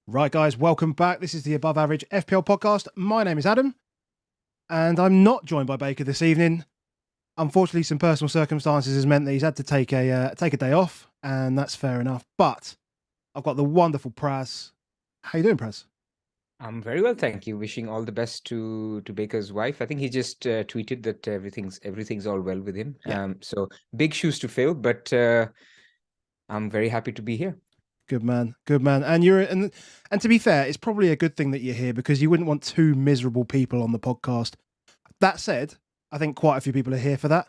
Right, guys, welcome back. This is the Above Average FPL podcast. My name is Adam, and I'm not joined by Baker this evening. Unfortunately, some personal circumstances has meant that he's had to take a day off, and that's fair enough. But I've got the wonderful Praz. How you doing, Praz? I'm very well, thank you. Wishing all the best to Baker's wife. I think he just tweeted that everything's all well with him. Yeah, So big shoes to fill, but I'm very happy to be here. good man, good man. And to be fair, it's probably a good thing that you're here because you wouldn't want two miserable people on the podcast. That said, I think quite a few people are here for that.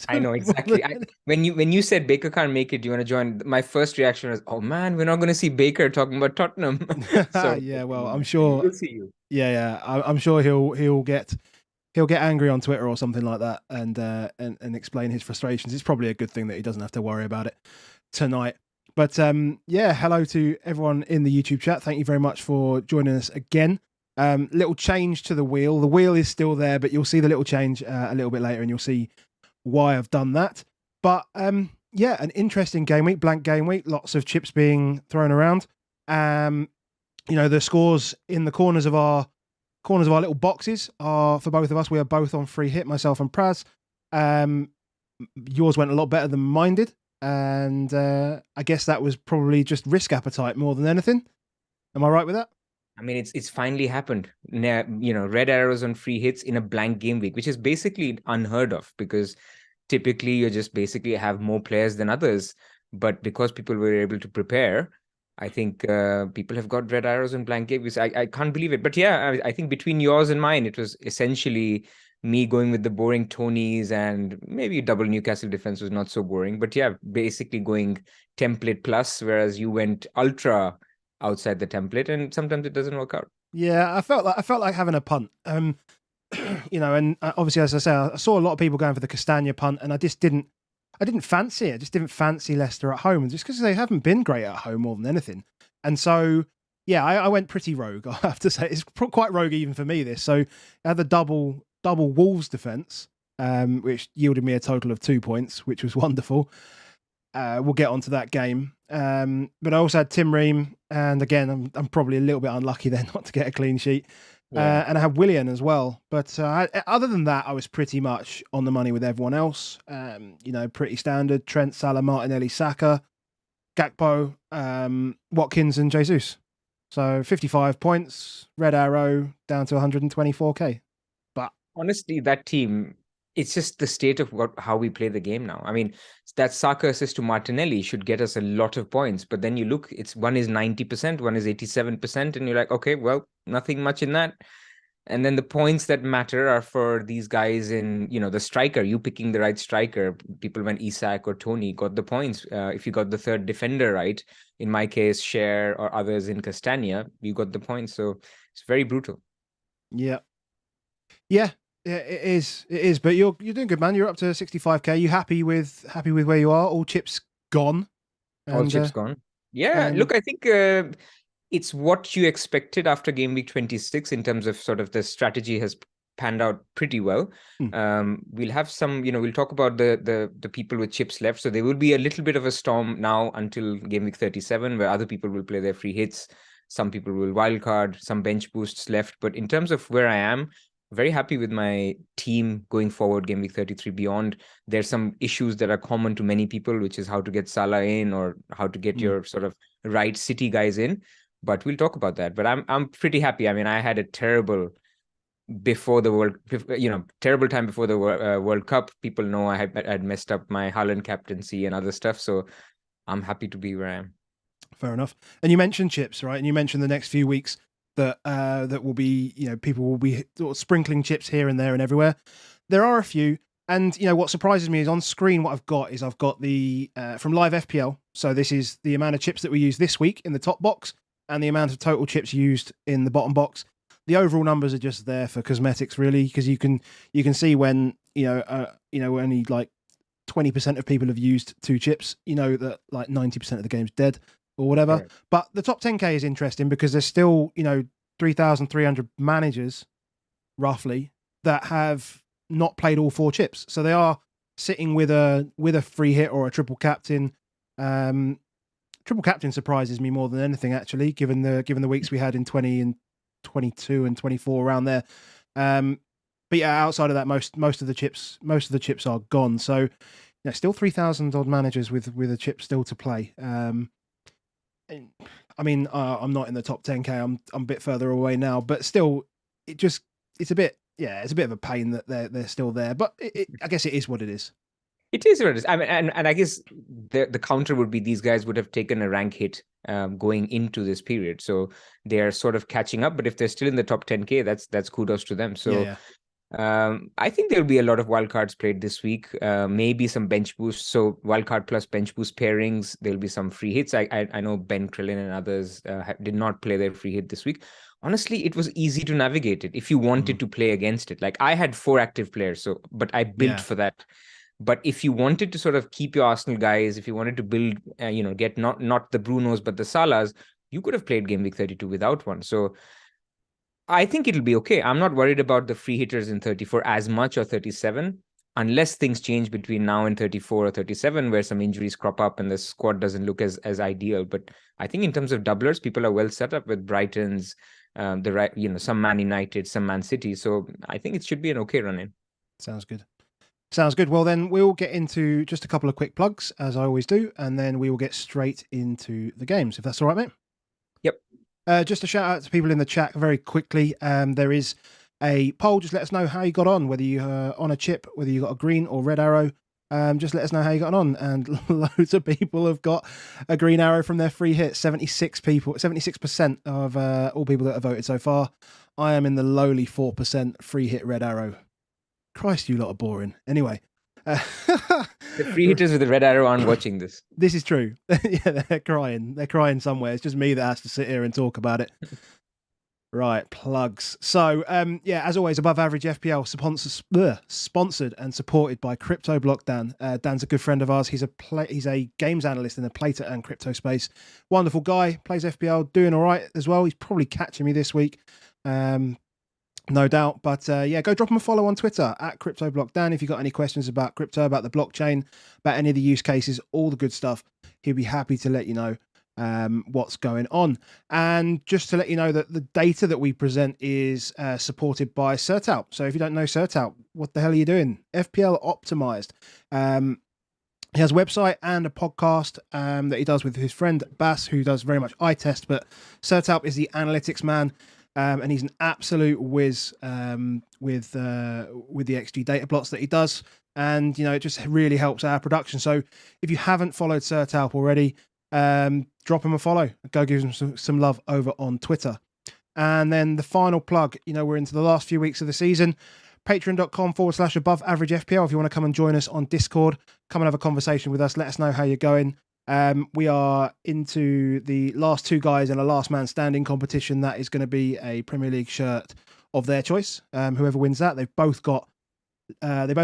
I know exactly. When you said Baker can't make it, do you want to join? My first reaction was, "Oh man, we're not going to see Baker talking about Tottenham." So Yeah, well, I'm we sure. will see you. Yeah. I'm sure he'll get angry on Twitter or something like that, and explain his frustrations. It's probably a good thing that he doesn't have to worry about it tonight. But yeah, hello to everyone in the YouTube chat. Thank you very much for joining us again. Little change to the wheel. The wheel is still there, but you'll see the little change a little bit later, and you'll see why I've done that. But yeah, an interesting game week, blank game week. Lots of chips being thrown around. The scores in the corners of our little boxes are for both of us. We are both on free hit, myself and Praz. Yours went a lot better than mine did, and I guess that was probably just risk appetite more than anything. Am I right with that? I mean, it's finally happened. Red arrows on free hits in a blank game week, which is basically unheard of because typically you just basically have more players than others. But because people were able to prepare, I think people have got red arrows in blank game weeks. I can't believe it. But yeah, I think between yours and mine, it was essentially me going with the boring Tonys and maybe double Newcastle defense was not so boring. But yeah, basically going template plus, whereas you went ultra outside the template, and sometimes it doesn't work out. Yeah, I felt like having a punt. And obviously, as I say, I saw a lot of people going for the Castagna punt, and I didn't fancy it. I just didn't fancy Leicester at home, just because they haven't been great at home more than anything. And so, yeah, I went pretty rogue. I have to say, it's quite rogue even for me. This, so I had the double Wolves defense, which yielded me a total of 2 points, which was wonderful. We'll get onto that game. But I also had Tim Ream, and again, I'm probably a little bit unlucky there not to get a clean sheet. Yeah. And I had Willian as well. But other than that, I was pretty much on the money with everyone else. Pretty standard. Trent, Salah, Martinelli, Saka, Gakpo, Watkins, and Jesus. So 55 points, red arrow down to 124k. But honestly, that team, it's just the state of how we play the game now. I mean, that Saka assist to Martinelli should get us a lot of points, but then you look, one is 90%, one is 87%, and you're like, okay, well, nothing much in that. And then the points that matter are for these guys in, the striker, you picking the right striker. People went Isak or Tony got the points. If you got the third defender right, in my case, Cher or others in Castagna, you got the points. So it's very brutal. Yeah. Yeah, it is. It is. But you're doing good, man. You're up to 65k. You happy with where you are? All chips gone. All chips gone. Yeah. Look, I think it's what you expected after game week 26 in terms of sort of the strategy has panned out pretty well. We'll have some, we'll talk about the people with chips left. So there will be a little bit of a storm now until game week 37, where other people will play their free hits. Some people will wildcard, some bench boosts left. But in terms of where I am, very happy with my team going forward game week 33 beyond. There's some issues that are common to many people, which is how to get Salah in or how to get your sort of right City guys in. But we'll talk about that. But I'm pretty happy. I mean, I had a terrible time before the World Cup. People know I had messed up my Haaland captaincy and other stuff. So I'm happy to be where I am. Fair enough. And you mentioned chips, right? And you mentioned the next few weeks that will be, people will be sort of sprinkling chips here and there and everywhere. There are a few. And, what surprises me is on screen, what I've got the from Live FPL. So this is the amount of chips that we use this week in the top box and the amount of total chips used in the bottom box. The overall numbers are just there for cosmetics, really, because you can see when, only like 20% of people have used 2 chips, that like 90% of the game's dead or whatever. Right. But the top 10k is interesting because there's still, 3,300 managers, roughly, that have not played all 4 chips. So they are sitting with a free hit or a triple captain, triple captain surprises me more than anything, actually, given the weeks we had in 20 and 22 and 24 around there. But yeah, outside of that, most of the chips are gone. So still 3,000 odd managers with a chip still to play. I mean, I'm not in the top 10k. I'm a bit further away now, but still, it's a bit of a pain that they're still there. But I guess it is what it is. It is what it is. I mean, and I guess the counter would be these guys would have taken a rank hit going into this period, so they're sort of catching up. But if they're still in the top 10k, that's kudos to them. So. Yeah. I think there'll be a lot of wildcards played this week. Maybe some bench boosts. So wildcard plus bench boost pairings. There'll be some free hits. I know Ben Krillin and others did not play their free hit this week. Honestly, it was easy to navigate it if you wanted to play against it. Like I had 4 active players, but I built for that. But if you wanted to sort of keep your Arsenal guys, if you wanted to build, get not the Brunos but the Salahs, you could have played game week 32 without one. So. I think it'll be okay. I'm not worried about the free hitters in 34 as much or 37, unless things change between now and 34 or 37, where some injuries crop up and the squad doesn't look as ideal. But I think in terms of doublers, people are well set up with Brighton's, some Man United, some Man City. So I think it should be an okay run in. Sounds good. Sounds good. Well, then we'll get into just a couple of quick plugs, as I always do, and then we will get straight into the games, if that's all right, mate. Yep. Just a shout out to people in the chat very quickly. There is a poll. Just let us know how you got on, whether you on a chip, whether you got a green or red arrow. Just let us know how you got on. And loads of people have got a green arrow from their free hit. 76% of all people that have voted so far. I am in the lowly 4% free hit red arrow. Christ, you lot are boring. Anyway. The free hitters with the red arrow aren't watching this. This is true. Yeah, they're crying. They're crying somewhere. It's just me that has to sit here and talk about it. Right, plugs. So, as always, Above Average FPL sponsored and supported by CryptoBlock Dan. Dan's a good friend of ours. He's a games analyst in the play to earn crypto space. Wonderful guy. Plays FPL, doing all right as well. He's probably catching me this week. No doubt. But go drop him a follow on Twitter at CryptoBlockDan if you've got any questions about crypto, about the blockchain, about any of the use cases, all the good stuff. He'll be happy to let you know what's going on. And just to let you know that the data that we present is supported by Sertalp. So if you don't know Sertalp, what the hell are you doing? FPL optimized. He has a website and a podcast that he does with his friend Bass, who does very much eye test, but Sertalp is the analytics man. And he's an absolute whiz with the XG data plots that he does. And, it just really helps our production. So if you haven't followed Sertalp already, drop him a follow. Go give him some love over on Twitter. And then the final plug, we're into the last few weeks of the season. Patreon.com/above average FPL. If you want to come and join us on Discord, come and have a conversation with us. Let us know how you're going. We are into the last 2 guys in a last man standing competition. That is going to be a Premier League shirt of their choice. Whoever wins that, they both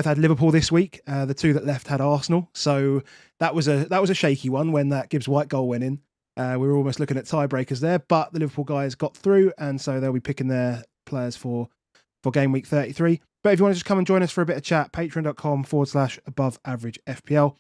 had Liverpool this week. The 2 that left had Arsenal. So that was a shaky one when that Gibbs White goal went in. We were almost looking at tiebreakers there, but the Liverpool guys got through, and so they'll be picking their players for game week 33. But if you want to just come and join us for a bit of chat, patreon.com/above average FPL.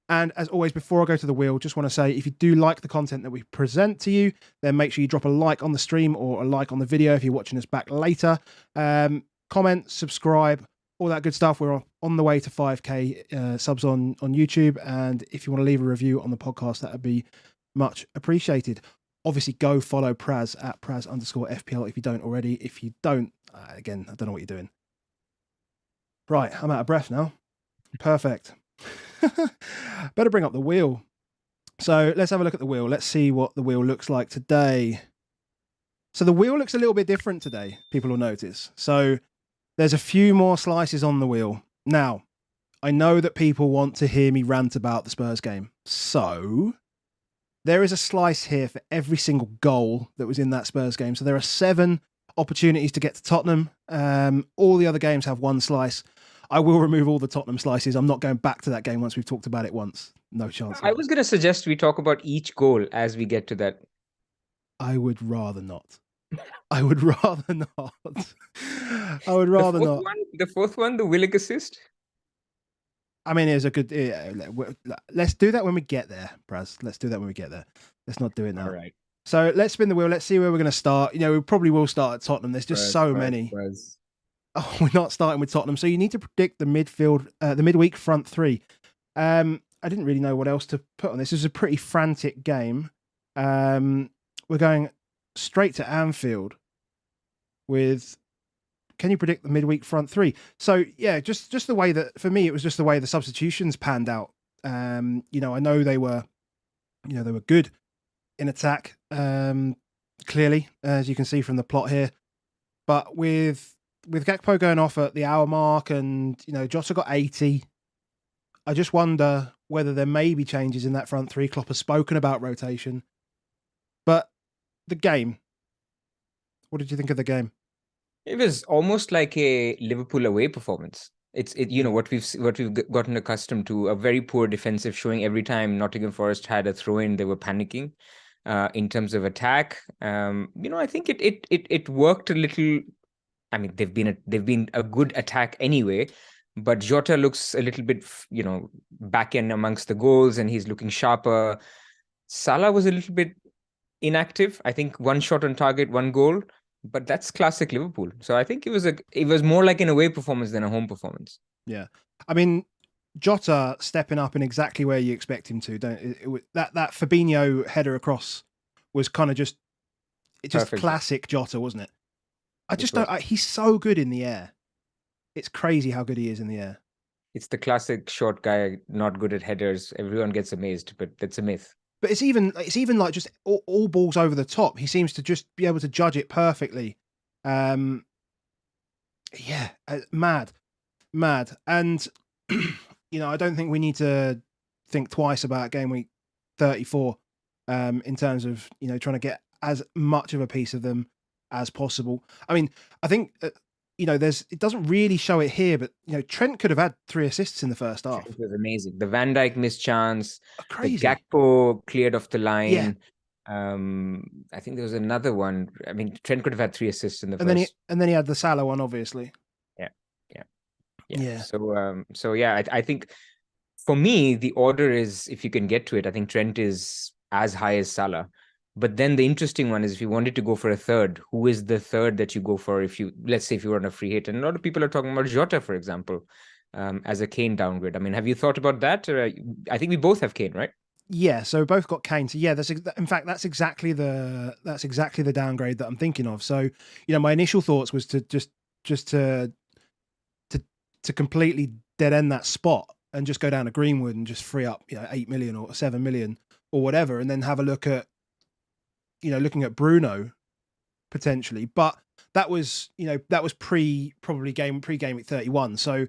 And as always, before I go to the wheel, just want to say, if you do like the content that we present to you, then make sure you drop a like on the stream or a like on the video if you're watching us back later. Comment, subscribe, all that good stuff. We're on the way to 5k subs on YouTube. And if you want to leave a review on the podcast, that would be much appreciated. Obviously, go follow Praz at Praz_FPL if you don't already. If you don't, again, I don't know what you're doing. Right, I'm out of breath now. Perfect. Better bring up the wheel. So let's have a look at the wheel. Let's see what the wheel looks like today. So the wheel looks a little bit different today, people will notice. So there's a few more slices on the wheel. Now, I know that people want to hear me rant about the Spurs game. So there is a slice here for every single goal that was in that Spurs game. So there are 7 opportunities to get to Tottenham. All the other games have 1 slice. I will remove all the Tottenham slices. I'm not going back to that game once we've talked about it once. No chance. I was going to suggest we talk about each goal as we get to that. I would rather not. I would rather not. I would rather not. The fourth one, the Willock assist? I mean, it was a good. Let's do that when we get there, Braz. Let's do that when we get there. Let's not do it now. All right. So let's spin the wheel. Let's see where we're going to start. We probably will start at Tottenham. There's just so many. Oh, we're not starting with Tottenham. So you need to predict the midweek front three. I didn't really know what else to put on this. This is a pretty frantic game. We're going straight to Anfield with. Can you predict the midweek front three? So yeah, just the way that, for me, it was just the way the substitutions panned out. I know they were good in attack, clearly, as you can see from the plot here. But with Gakpo going off at the hour mark and, Jota got 80, I just wonder whether there may be changes in that front three. Klopp has spoken about rotation. But the game, what did you think of the game? It was almost like a Liverpool away performance. It's what we've gotten accustomed to, a very poor defensive showing every time Nottingham Forest had a throw in. They were panicking in terms of attack. I think it worked a little. I mean, they've been a good attack anyway, but Jota looks a little bit back end amongst the goals, and he's looking sharper. Salah was a little bit inactive. I think 1 shot on target, 1 goal. But that's classic Liverpool. So I think it was more like an away performance than a home performance. Yeah, I mean, Jota stepping up in exactly where you expect him to. That Fabinho header across was kind of just perfect. Classic Jota, wasn't it? He's so good in the air. It's crazy how good he is in the air. It's the classic short guy, not good at headers. Everyone gets amazed, but that's a myth. But it's even like just all balls over the top. He seems to just be able to judge it perfectly. Mad. And, I don't think we need to think twice about game week 34 in terms of, trying to get as much of a piece of them as possible. I mean, I think, it doesn't really show it here, but, Trent could have had 3 assists in the first half. It was amazing. The Van Dijk missed chance. Crazy. The Gakpo cleared off the line. Yeah. I think there was another one. I mean, Trent could have had 3 assists in the first. And then he had the Salah one, obviously. Yeah. So I think for me, the order is, if you can get to it, I think Trent is as high as Salah. But then the interesting one is, if you wanted to go for a third, who is the third that you go for let's say if you were on a free hit? And a lot of people are talking about Jota, for example, as a Kane downgrade. I mean, have you thought about that? I think we both have Kane, right? Yeah, so we both got Kane. So yeah, that's exactly the downgrade that I'm thinking of. So, my initial thoughts was to just to completely dead end that spot and just go down to Greenwood and just free up 8 million or 7 million or whatever, and then have a look at looking at Bruno potentially. But that was pre game week 31. So,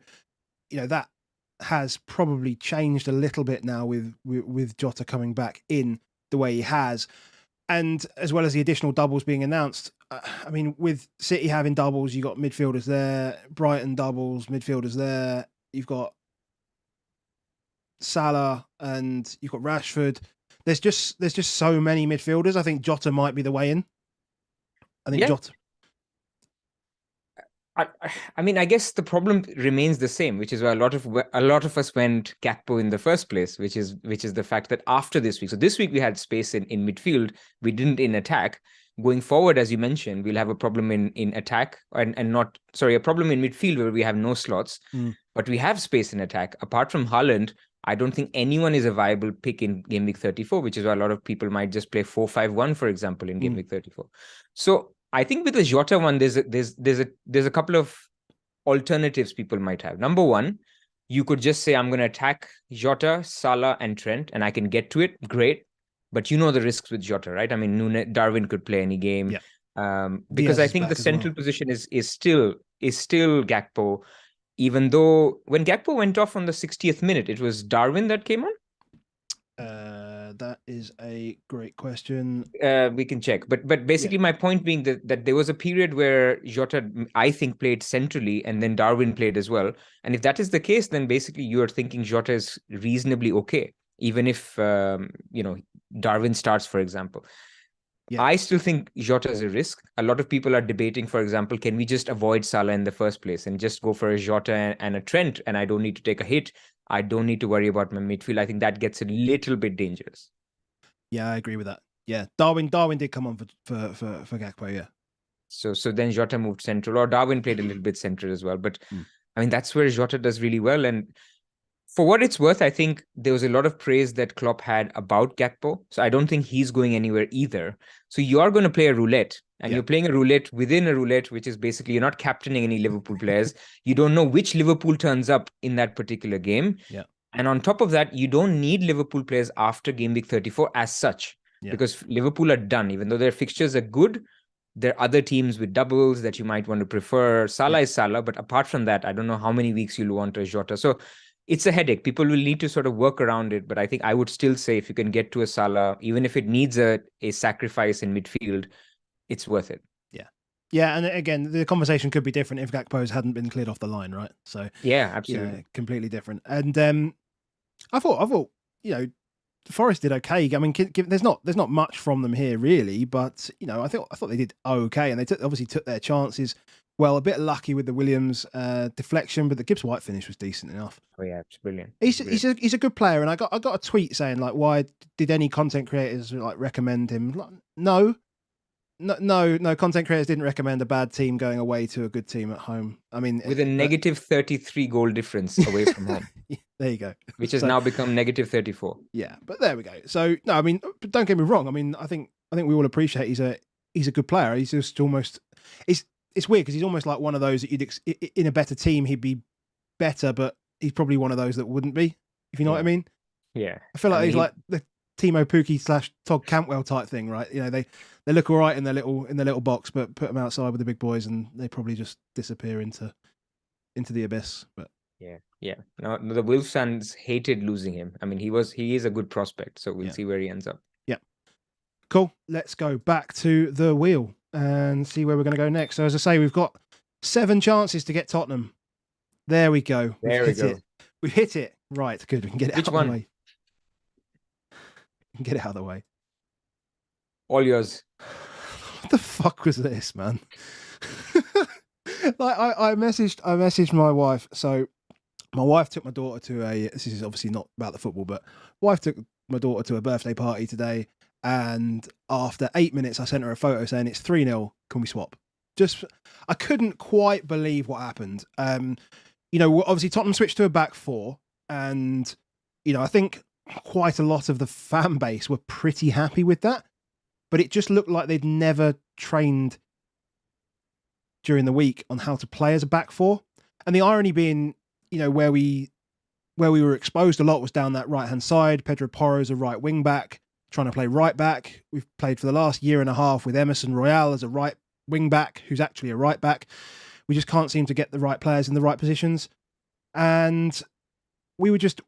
that has probably changed a little bit now with Jota coming back in the way he has. And as well as the additional doubles being announced, I mean, with City having doubles, you've got midfielders there, Brighton doubles, midfielders there. You've got Salah and you've got Rashford. There's just so many midfielders. I think Jota might be the way in. Jota. I mean, I guess the problem remains the same, which is why a lot of us went Gakpo in the first place, which is the fact that after this week, so this week we had space in midfield, we didn't in attack. Going forward, as you mentioned, we'll have a problem in attack a problem in midfield where we have no slots, but we have space in attack. Apart from Haaland, I don't think anyone is a viable pick in game week 34, which is why a lot of people might just play 4-5-1, for example, in game week 34. So I think with the Jota one, there's a couple of alternatives people might have. Number one, you could just say, I'm going to attack Jota, Salah, and Trent, and I can get to it. Great. But the risks with Jota, right? I mean, Darwin could play any game. Yeah. Because I think the central position is still Gakpo, even though when Gakpo went off on the 60th minute, it was Darwin that came on. That is a great question. We can check. But basically my point being that there was a period where Jota, I think, played centrally and then Darwin played as well. And if that is the case, then basically you're thinking Jota is reasonably okay, even if, Darwin starts, for example. Yeah. I still think Jota is a risk. A lot of people are debating, for example, can we just avoid Salah in the first place and just go for a Jota and a Trent and I don't need to take a hit? I don't need to worry about my midfield. I think that gets a little bit dangerous. Yeah, I agree with that. Yeah, Darwin did come on for Gakpo, yeah. So then Jota moved central, or Darwin played a little bit central as well. But I mean, that's where Jota does really well. And for what it's worth, I think there was a lot of praise that Klopp had about Gakpo. So I don't think he's going anywhere either. So you are going to play a roulette, and you're playing a roulette within a roulette, which is basically you're not captaining any Liverpool players. You don't know which Liverpool turns up in that particular game. Yeah. And on top of that, you don't need Liverpool players after game week 34 as such, because Liverpool are done. Even though their fixtures are good, there are other teams with doubles that you might want to prefer. Salah is Salah, but apart from that, I don't know how many weeks you'll want a Jota. So it's a headache. People will need to sort of work around it. But I think I would still say if you can get to a Salah, even if it needs a sacrifice in midfield, it's worth it. Yeah, and again, the conversation could be different if Gakpo's hadn't been cleared off the line, right? So yeah, absolutely, completely different. And I thought, Forest did okay. I mean, there's not much from them here really, but I thought they did okay, and they obviously took their chances. Well, a bit lucky with the Williams deflection, but the Gibbs White finish was decent enough. Oh yeah, it's brilliant. He's a good player, and I got a tweet saying like, why did any content creators like recommend him? Like, no, content creators didn't recommend a bad team going away to a good team at home. I mean, with a negative 33 goal difference away from home. There you go. Which has now become negative 34. Yeah, but there we go. So no, I mean, don't get me wrong. I mean, I think we all appreciate he's a good player. He's just almost it's weird because he's almost like one of those that in a better team he'd be better, but he's probably one of those that wouldn't be. If you know what I mean. Yeah. I feel like he's like the Timo Pukki / Todd Cantwell type thing, right? They look all right in their little box, but put them outside with the big boys and they probably just disappear into the abyss. But yeah. No, the Wolves fans hated losing him. I mean, he is a good prospect, so we'll see where he ends up. Yeah. Cool. Let's go back to the wheel and see where we're going to go next. So as I say, we've got 7 chances to get Tottenham. There we go. We've hit it. Right. Good. We can get it out of the way. Get it out of the way. All yours. What the fuck was this, man? Like I messaged my wife. So my wife took my daughter to this is obviously not about the football, but wife took my daughter to a birthday party today, and after 8 minutes I sent her a photo saying it's 3-0, can we swap? I couldn't quite believe what happened. Obviously Tottenham switched to a back 4, and I think quite a lot of the fan base were pretty happy with that, but it just looked like they'd never trained during the week on how to play as a back 4. And the irony being, where we were exposed a lot was down that right hand side. Pedro Porro's a right wing back trying to play right back. We've played for the last year and a half with Emerson Royale as a right wing back who's actually a right back. We just can't seem to get the right players in the right positions, and we were just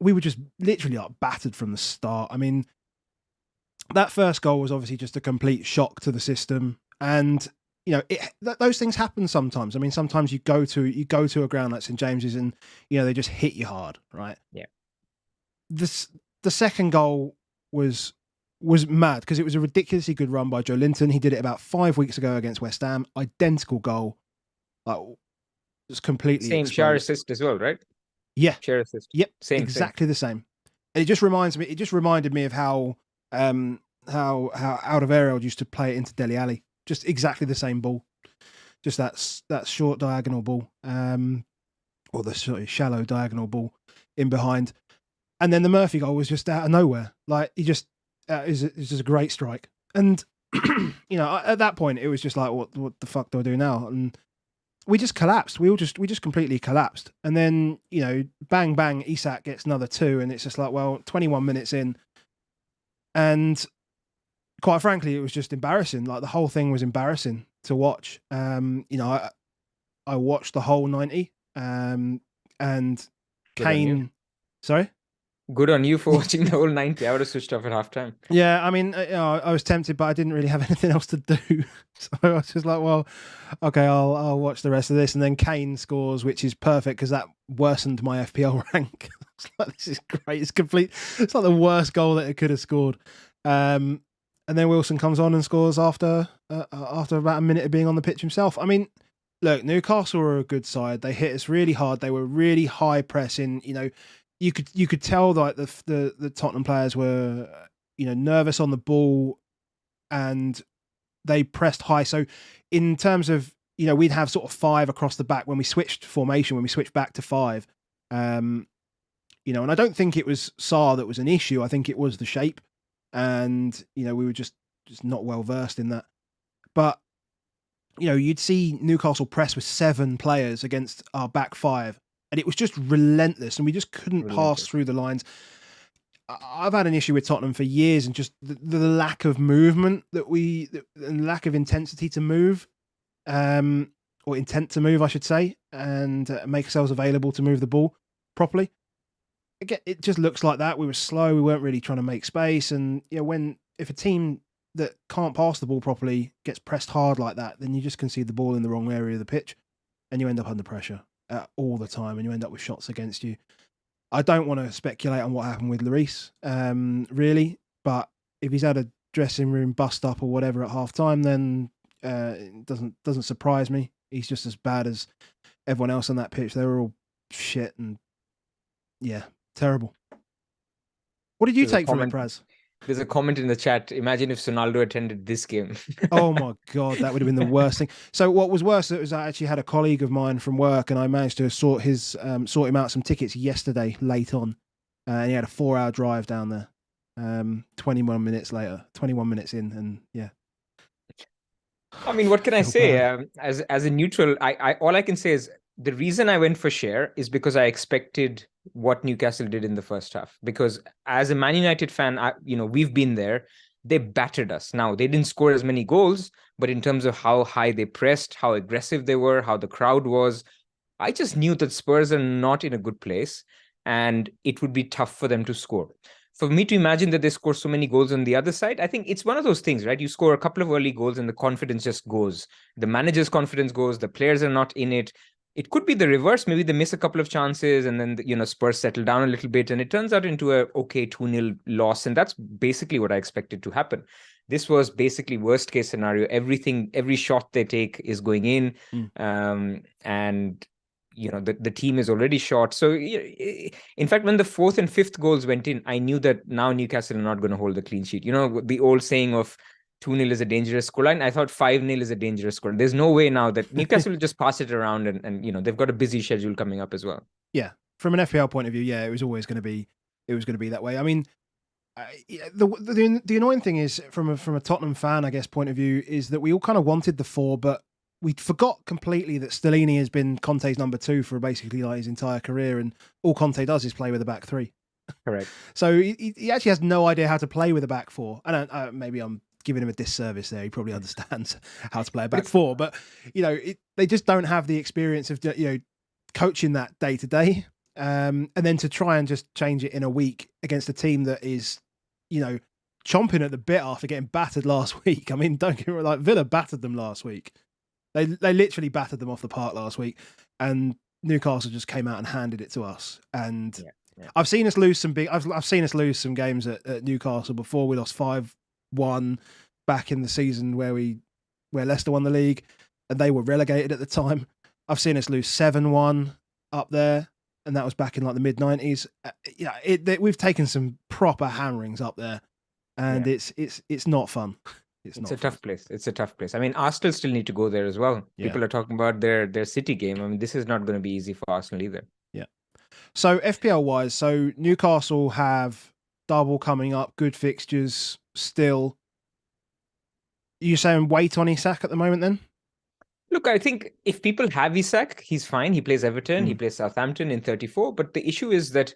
literally like battered from the start. I mean, that first goal was obviously just a complete shock to the system, and those things happen sometimes. I mean, sometimes you go to a ground like St James's, and they just hit you hard, right? Yeah. The second goal was mad because it was a ridiculously good run by Joe Linton. He did it about 5 weeks ago against West Ham. Identical goal, like just completely same share assist as well, right? Yeah, share assist. Yep, exactly the same. And it just reminded me of how Alderweireld used to play it into Dele Alli. Just exactly the same ball, just that short diagonal ball, or the sort of shallow diagonal ball in behind. And then the Murphy goal was just out of nowhere. Like he just is just a great strike. And at that point it was just like, what the fuck do I do now? And we just collapsed. We just completely collapsed. And then bang bang, Isak gets another 2, and it's just like, well, 21 minutes in, and quite frankly, it was just embarrassing. Like the whole thing was embarrassing to watch. I watched the whole 90, and Kane. Sorry. Good on you for watching the whole 90. I would have switched off at halftime. Yeah, I mean, I was tempted, but I didn't really have anything else to do. So I was just like, well, okay, I'll watch the rest of this. And then Kane scores, which is perfect because that worsened my FPL rank. It's like, this is great. It's like the worst goal that it could have scored. And then Wilson comes on and scores after about a minute of being on the pitch himself. I mean, look, Newcastle were a good side. They hit us really hard. They were really high pressing. you could tell like the Tottenham players were nervous on the ball, and they pressed high. So in terms of we'd have sort of 5 across the back when we switched formation, when we switched back to 5. And I don't think it was Sarr that was an issue. I think it was the shape, and we were just not well versed in that. But you'd see Newcastle press with 7 players against our back 5, and it was just relentless, and we just couldn't pass through the lines. I've had an issue with Tottenham for years, and just the lack of movement and lack of intensity to move, or intent to move, I should say, and make ourselves available to move the ball properly. Again, it just looks like that. We were slow. We weren't really trying to make space, and if a team that can't pass the ball properly gets pressed hard like that, then you just concede the ball in the wrong area of the pitch, and you end up under pressure all the time, and you end up with shots against you. I don't want to speculate on what happened with Lloris, really, but if he's had a dressing room bust up or whatever at half time, then it doesn't surprise me. He's just as bad as everyone else on that pitch. They were all shit and terrible. What did you take from it, Praz? There's a comment in the chat. Imagine if Sonaldo attended this game. Oh my God, that would have been the worst thing. So what was worse, it was I actually had a colleague of mine from work, and I managed to sort him out some tickets yesterday late on. And he had a 4-hour drive down there. 21 minutes in, and yeah. I mean, what can I say? As a neutral, I all I can say is the reason I went for share is because I expected what Newcastle did in the first half. Because as a Man United fan, we've been there. They battered us. Now, they didn't score as many goals, but in terms of how high they pressed, how aggressive they were, how the crowd was, I just knew that Spurs are not in a good place, and it would be tough for them to score. For me to imagine that they score so many goals on the other side, I think it's one of those things, right? You score a couple of early goals and the confidence just goes. The manager's confidence goes. The players are not in it. It could be the reverse. Maybe they miss a couple of chances and then, Spurs settle down a little bit and it turns out into a okay 2-0 loss. And that's basically what I expected to happen. This was basically worst case scenario. Every shot they take is going in. And the team is already short. So in fact, when the 4th and 5th goals went in, I knew that now Newcastle are not going to hold the clean sheet. The old saying of 2-0 is a dangerous scoreline. I thought 5-0 is a dangerous scoreline. There's no way now that Newcastle will just pass it around and they've got a busy schedule coming up as well. Yeah. From an FPL point of view, it was always going to be that way. I mean, the annoying thing is from a Tottenham fan, I guess, point of view is that we all kind of wanted the 4, but we forgot completely that Stellini has been Conte's number 2 for basically like his entire career, and all Conte does is play with a back 3. Correct. So he actually has no idea how to play with a back 4. Maybe I'm giving him a disservice there. He probably understands how to play a back 4, but they just don't have the experience of coaching that day to day, and then to try and just change it in a week against a team that is chomping at the bit after getting battered last week. I mean, don't get me wrong, like Villa battered them last week. They literally battered them off the park last week, and Newcastle just came out and handed it to us. And I've seen us lose some I've seen us lose some games at Newcastle before. We lost 5-1 back in the season where Leicester won the league, and they were relegated at the time. I've seen us lose 7-1 up there, and that was back in like the mid-90s. We've taken some proper hammerings up there, and it's not fun. It's a tough place. It's a tough place. I mean, Arsenal still need to go there as well. Yeah. People are talking about their City game. I mean, this is not going to be easy for Arsenal either. Yeah. So FPL-wise, so Newcastle have double coming up, good fixtures still. You saying wait on Isak at the moment then? Look, I think if people have Isak, he's fine. He plays Everton, he plays Southampton in 34. But the issue is that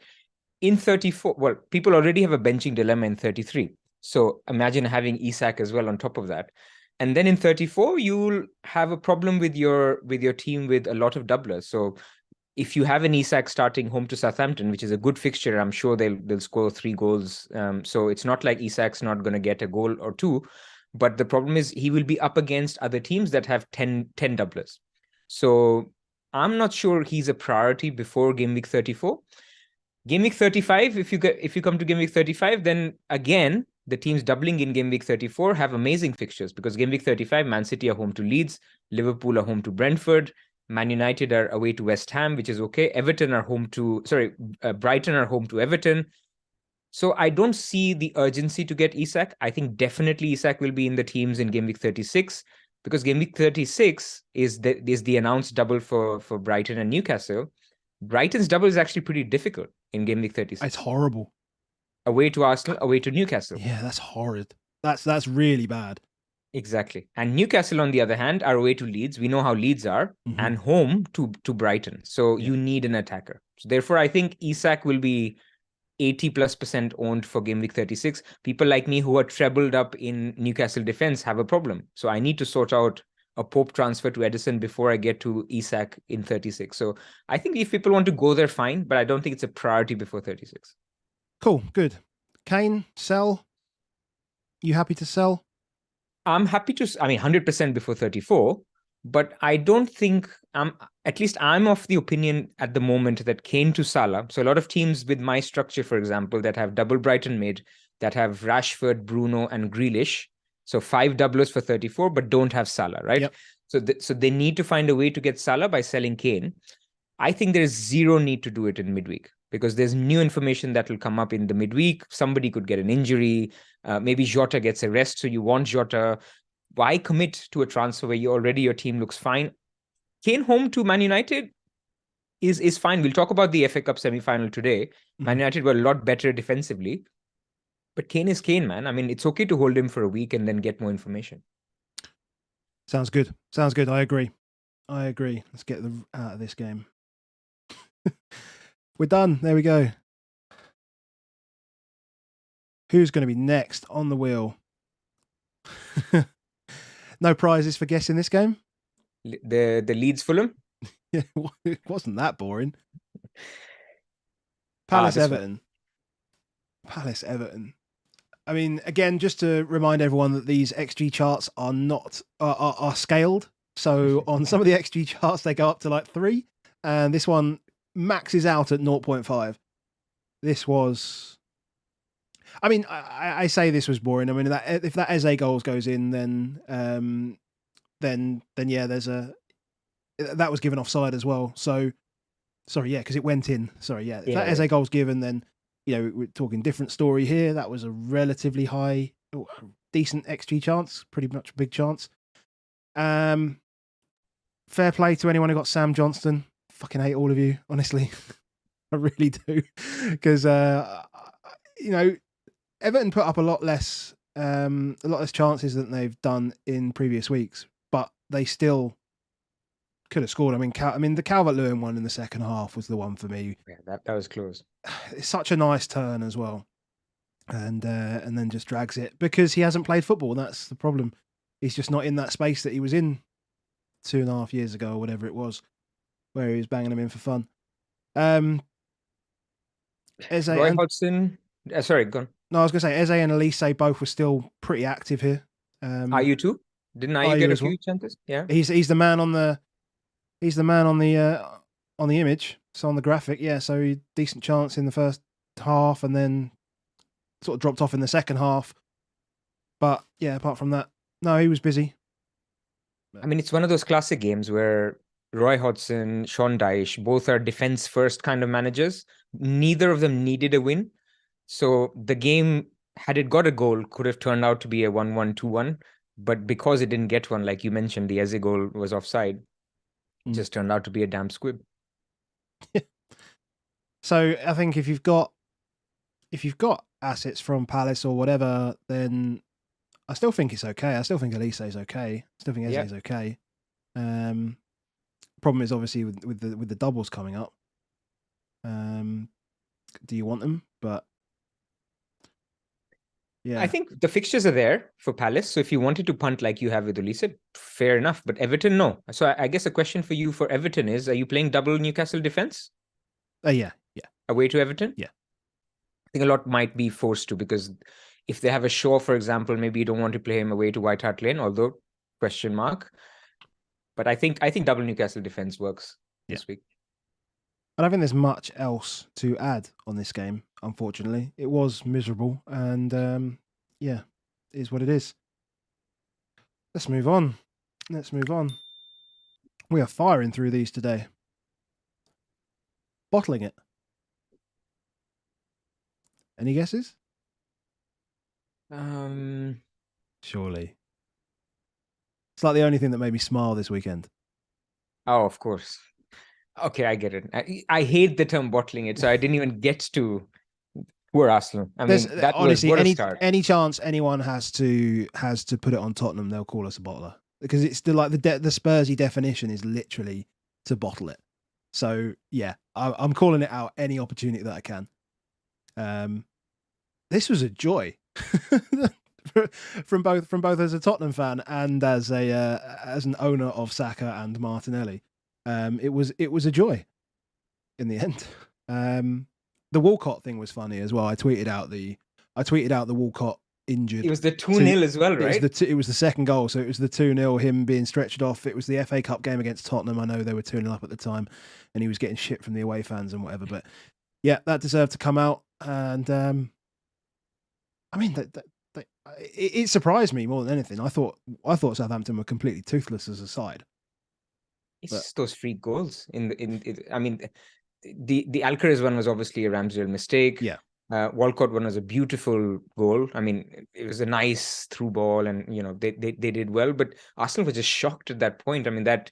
in 34, people already have a benching dilemma in 33. So imagine having Isak as well on top of that. And then in 34, you'll have a problem with your team with a lot of doublers. So if you have an Isak starting home to Southampton, which is a good fixture, I'm sure they'll score 3 goals. So it's not like Isak's not going to get a goal or 2. But the problem is he will be up against other teams that have 10 doublers. So I'm not sure he's a priority before game week 34. Game week 35, if you come to game week 35, then again, the teams doubling in game week 34 have amazing fixtures because game week 35, Man City are home to Leeds, Liverpool are home to Brentford, Man United are away to West Ham, which is okay. Brighton are home to Everton. So I don't see the urgency to get Isak. I think definitely Isak will be in the teams in game week 36, because game week 36 is the announced double for Brighton and Newcastle. Brighton's double is actually pretty difficult in game week 36. It's horrible. Away to Arsenal, away to Newcastle. Yeah, that's horrid. That's really bad. Exactly. And Newcastle, on the other hand, are away to Leeds. We know how Leeds are, and home to Brighton. So you need an attacker. So therefore, I think Isak will be 80+% owned for game week 36. People like me who are trebled up in Newcastle defense have a problem. So I need to sort out a Pope transfer to Edison before I get to Isak in 36. So I think if people want to go there, fine, but I don't think it's a priority before 36. Cool, good. Kane, sell? You happy to sell? I'm happy to, 100% before 34, but I don't think, at least I'm of the opinion at the moment that Kane to Salah. So a lot of teams with my structure, for example, that have double Brighton mid, that have Rashford, Bruno, and Grealish. So 5 doublers for 34, but don't have Salah, right? Yep. So they need to find a way to get Salah by selling Kane. I think there is zero need to do it in midweek, because there's new information that will come up in the midweek. Somebody could get an injury. Maybe Jota gets a rest, so you want Jota. Why commit to a transfer where your team looks fine? Kane home to Man United is fine. We'll talk about the FA Cup semi-final today. Man United were a lot better defensively. But Kane is Kane, man. I mean, it's okay to hold him for a week and then get more information. Sounds good. I agree. Let's get out of this game. We're done. There we go. Who's going to be next on the wheel? No prizes for guessing this game? The Leeds Fulham? Yeah, it wasn't that boring. Palace Everton. I mean, again, just to remind everyone that these XG charts are not are scaled. So on some of the XG charts, they go up to like 3, and this one maxes out at 0.5. This was, I mean, I say this was boring. I mean, if that Eze goals goes in, then yeah, that was given offside as well. So, sorry, yeah, because it went in. Sorry, yeah, if that Eze goal's given, then we're talking different story here. That was a relatively high, decent XG chance, pretty much a big chance. Fair play to anyone who got Sam Johnston. Fucking hate all of you, honestly. I really do, because Everton put up a lot less chances than they've done in previous weeks, but they still could have scored. I mean, the Calvert-Lewin one in the second half was the one for me. Yeah, that was close. It's such a nice turn as well, and then just drags it because he hasn't played football. That's the problem. He's just not in that space that he was in 2.5 years ago or whatever it was, where he was banging them in for fun. Roy Hodgson. Sorry, go on. No, I was going to say Eze and Elise both were still pretty active here. Ayew too? Didn't Ayew get a few chances? Yeah. He's the man on the image, so on the graphic. Yeah, so decent chance in the first half, and then sort of dropped off in the second half. But yeah, apart from that, no, he was busy. I mean, it's one of those classic games where Roy Hodgson, Sean Dyche, both are defense first kind of managers. Neither of them needed a win. So the game, had it got a goal, could have turned out to be a 1-1, 2-1. But because it didn't get one, like you mentioned, the Eze goal was offside. It just turned out to be a damn squib. So I think if you've got assets from Palace or whatever, then I still think it's okay. I still think Elise is okay. I still think Eze is okay. Problem is obviously with the doubles coming up. Do you want them? But yeah, I think the fixtures are there for Palace. So if you wanted to punt like you have with Elise, fair enough. But Everton, no. So I guess a question for you for Everton is: are you playing double Newcastle defense? Yeah. Away to Everton? Yeah. I think a lot might be forced to, because if they have a Shaw, for example, maybe you don't want to play him away to White Hart Lane, although question mark. But I think double Newcastle defense works this week. I don't think there's much else to add on this game, unfortunately. It was miserable, and it is what it is. Let's move on. We are firing through these today. Bottling it. Any guesses? Surely. It's like the only thing that made me smile this weekend. Oh, of course. Okay, I get it. I hate the term bottling it, so I didn't even get to poor Arsenal. I mean, that honestly, was what a start. any chance anyone has to put it on Tottenham, they'll call us a bottler, because it's still like the Spursy definition is literally to bottle it. So yeah, I'm calling it out any opportunity that I can. This was a joy from both as a Tottenham fan and as an owner of Saka and Martinelli. It was a joy in the end. The Walcott thing was funny as well. I tweeted out the Walcott injured. It was the 2-0 as well, right? It was the second goal, so it was the 2-0, him being stretched off. It was the FA Cup game against Tottenham. I know they were 2-0 up at the time, and he was getting shit from the away fans and whatever. But yeah, that deserved to come out. And I mean, it surprised me more than anything. I thought Southampton were completely toothless as a side. It's just those free goals I mean, the Alcaraz one was obviously a Ramsdale mistake. Yeah. Walcott one was a beautiful goal. I mean, it was a nice through ball, and they did well. But Arsenal was just shocked at that point. I mean, that